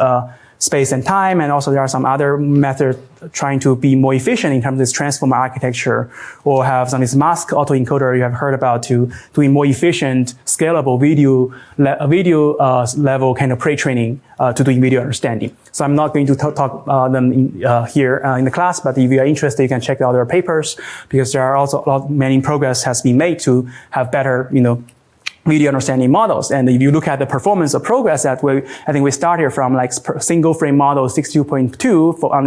space and time, and also there are some other methods trying to be more efficient in terms of this transformer architecture, or have some this mask autoencoder you have heard about to doing more efficient, scalable video level kind of pre-training to doing video understanding. So I'm not going to talk them here in the class, but if you are interested, you can check out their papers, because there are also many progress has been made to have better, video understanding models. And if you look at the performance of progress that I think we started from like single frame model 62.2 for on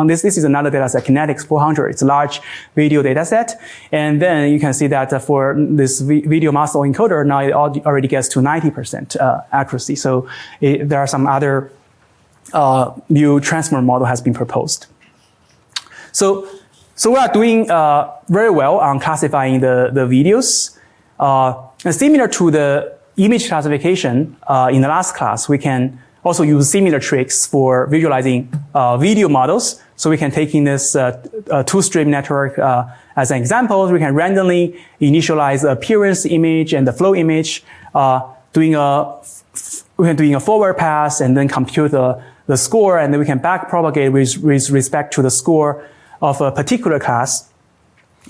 this is another dataset, Kinetics 400. It's a large video dataset. And then you can see that for this video muscle encoder, now it already gets to 90% accuracy. So there are some other new transformer model has been proposed. So we are doing very well on classifying the videos. And similar to the image classification in the last class, we can also use similar tricks for visualizing video models. So we can take in this two-stream network as an example. We can randomly initialize the appearance image and the flow image, doing a forward pass and then compute the score, and then we can back propagate with respect to the score of a particular class,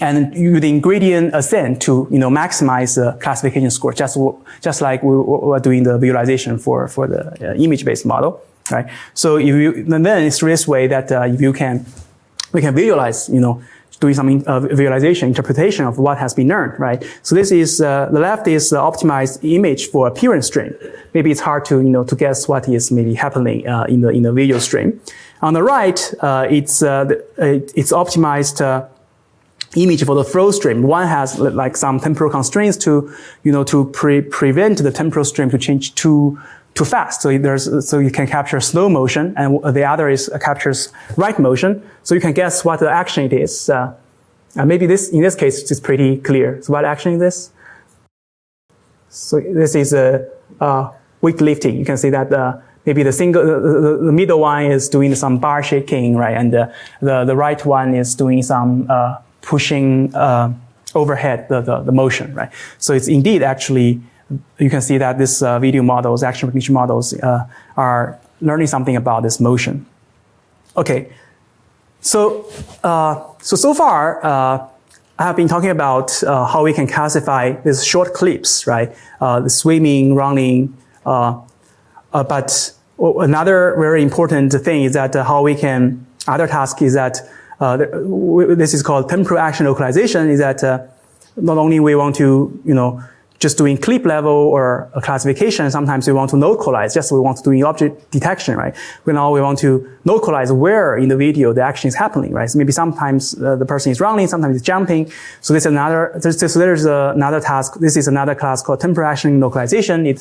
and using gradient ascent to maximize the classification score, just like we were doing the visualization for the image-based model, right? So then it's this way that we can visualize, doing some visualization, interpretation of what has been learned, right? So this is the left is the optimized image for appearance stream. Maybe it's hard to to guess what is maybe happening in the video stream. On the right, it's optimized image for the flow stream. One has like some temporal constraints to prevent the temporal stream to change too fast. So you can capture slow motion, and the other captures right motion. So you can guess what the action it is. Maybe in this case it's pretty clear. So what action is this? So this is weightlifting. You can see that maybe the middle one is doing some bar shaking, right? And the right one is doing some pushing overhead the motion, right? So it's indeed actually, you can see that this video models, action recognition models, are learning something about this motion. Okay, so far I have been talking about how we can classify these short clips, right? The swimming, running, but another very important thing is that other task is that this is called temporal action localization, is that not only we want to, just doing clip level or a classification, sometimes we want to localize, we want to do object detection, right? We want to localize where in the video the action is happening, right? So maybe sometimes the person is running, sometimes it's jumping. So there's another task. This is another class called temporal action localization. You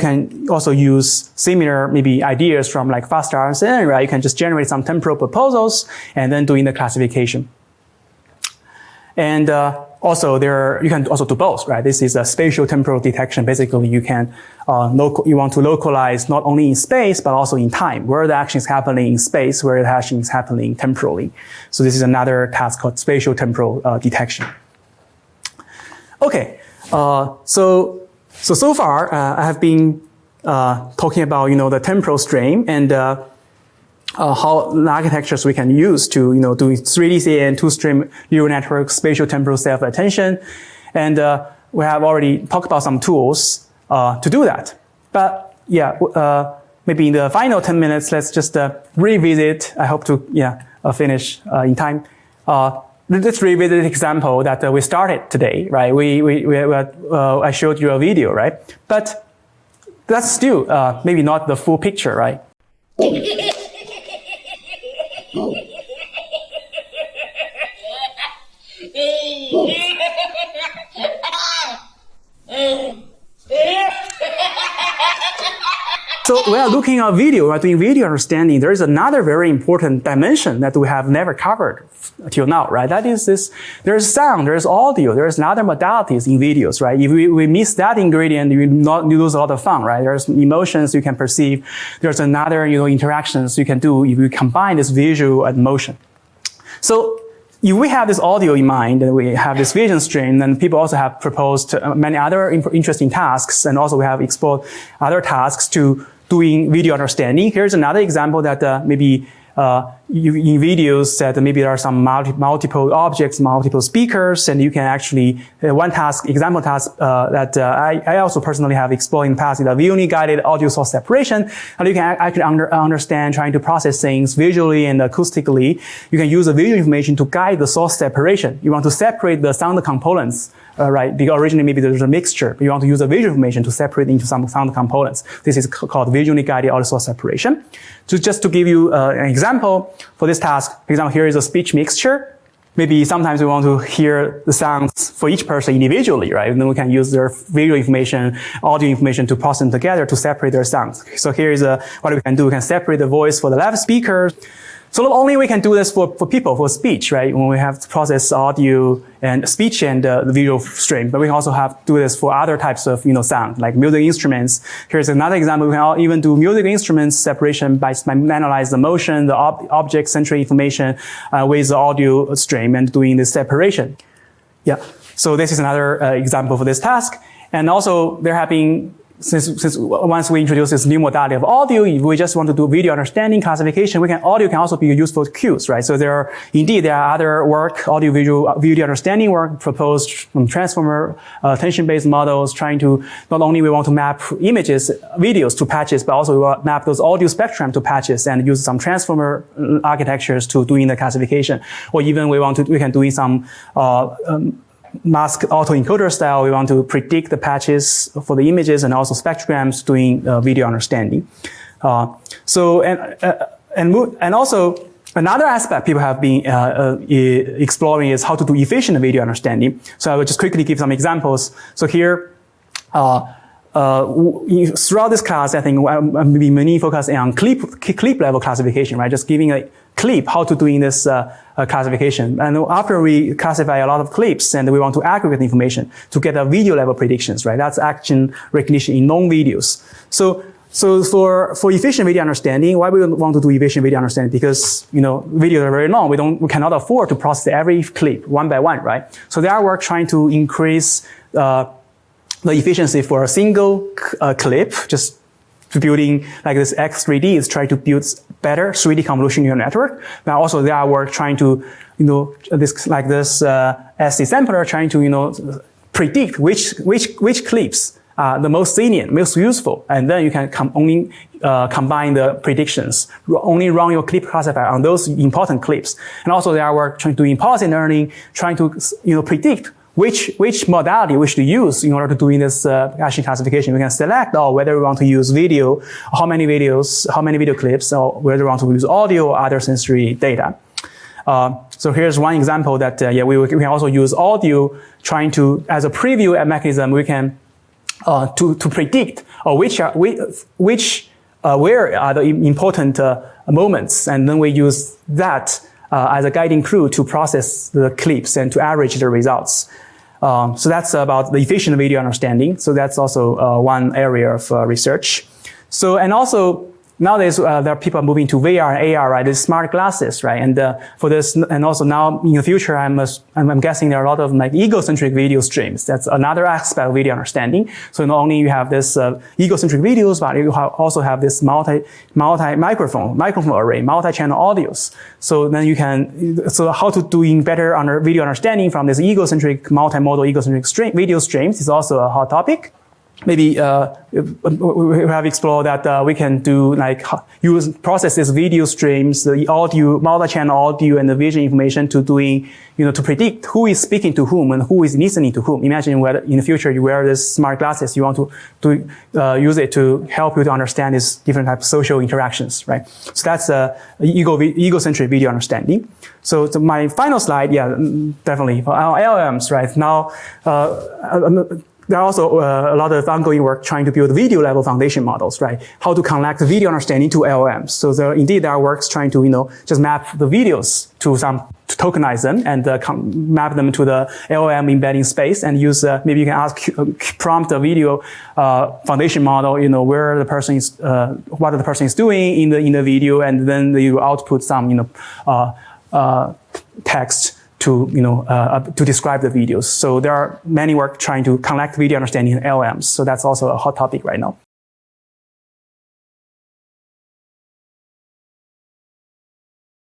can also use similar maybe ideas from like faster RSN, right? You can just generate some temporal proposals and then doing the classification. And also you can also do both, right? This is a spatial temporal detection. Basically, you want to localize not only in space, but also in time, where the action is happening in space, where the action is happening temporally. So this is another task called spatial temporal detection. Okay, so far, I have been talking about, the temporal stream and how the architectures we can use to, do 3D CNN, two-stream neural network, spatial temporal self-attention. And we have already talked about some tools to do that. But yeah, maybe in the final 10 minutes, let's just revisit. I hope to finish in time. Let's revisit the example that we started today, right? I showed you a video, right? But that's still maybe not the full picture, right? So we are looking at video, we are doing video understanding. There is another very important dimension that we have never covered till now, right? That is this, there's sound, there's audio, there's other modalities in videos, right? If we miss that ingredient, you lose a lot of fun, right? There's emotions you can perceive. There's another, interactions you can do if you combine this visual and motion. So if we have this audio in mind and we have this vision stream, then people also have proposed many other interesting tasks, and also we have explored other tasks to doing video understanding. Here's another example that maybe in videos that maybe there are some multiple objects, multiple speakers, and you can actually, example task that I also personally have explored in the past is the visually guided audio source separation. And you can actually understand trying to process things visually and acoustically. You can use the visual information to guide the source separation. You want to separate the sound components, right? Because originally maybe there's a mixture, but you want to use the visual information to separate into some sound components. This is called visually guided audio source separation. So just to give you an example for this task, for example, here is a speech mixture. Maybe sometimes we want to hear the sounds for each person individually, right? And then we can use their visual information, audio information to process them together to separate their sounds. So here is what we can do. We can separate the voice for the left speaker. So not only we can do this for people, for speech, right? When we have to process audio and speech and the visual stream, but we can also have to do this for other types of, sound, like music instruments. Here's another example. We can even do music instruments separation by analyze the motion, the object-centric information with the audio stream and doing this separation. Yeah. So this is another example for this task. And also there have been since once we introduce this new modality of audio, if we just want to do video understanding classification, audio can also be useful cues, right? So there are other work, video understanding work proposed from transformer, attention-based models trying to, not only we want to map videos to patches, but also we want to map those audio spectrum to patches and use some transformer architectures to doing the classification. Or even we can do some, mask autoencoder style. We want to predict the patches for the images and also spectrograms doing video understanding. And also another aspect people have been exploring is how to do efficient video understanding. So I will just quickly give some examples. So here, throughout this class, I think I'm be mainly focusing on clip level classification, right? Just giving a clip how to doing this classification. And after we classify a lot of clips and we want to aggregate the information to get a video level predictions, right? That's action recognition in known videos. So for efficient video understanding, why we want to do efficient video understanding? Because, videos are very long. We cannot afford to process every clip one by one, right? So there are work trying to increase, the efficiency for a single clip, just building like this X3D is trying to build better 3D convolution neural network. But also there are work trying to, SC sampler trying to, predict which clips are the most salient, most useful. And then you can only combine the predictions, only run your clip classifier on those important clips. And also there are work trying to do impulsive learning, trying to, predict which modality we should use in order to doing this action classification. We can select whether we want to use video, how many video clips, or whether we want to use audio or other sensory data. So here's one example that we can also use audio, trying to as a preview mechanism. We can to predict where are the important moments, and then we use that as a guiding clue to process the clips and to average the results. So that's about the efficient video understanding. So that's also one area of research. So, and also nowadays there are people moving to VR and AR, right? These smart glasses, right? And for this, and also now in the future, I'm guessing there are a lot of like egocentric video streams. That's another aspect of video understanding. So not only you have this egocentric videos, but you also have this microphone array, multi-channel audios. So then you can, so how to doing better on video understanding from this egocentric, multimodal egocentric video streams is also a hot topic. Maybe we have explored that we can do process these video streams, the audio, multi-channel audio, and the vision information to doing, to predict who is speaking to whom and who is listening to whom. Imagine whether in the future you wear this smart glasses, you want to use it to help you to understand these different types of social interactions, right? So that's egocentric video understanding. So my final slide, definitely for our LLMs, right? Now, there are also a lot of ongoing work trying to build video level foundation models, right? How to connect video understanding to LLMs. So there are works trying to, just map the videos to tokenize them and map them to the LLM embedding space and use, maybe you can prompt a video foundation model, where the person is, what the person is doing in the video, and then you output some, text to describe the videos. So there are many work trying to connect video understanding in LLMs. So that's also a hot topic right now.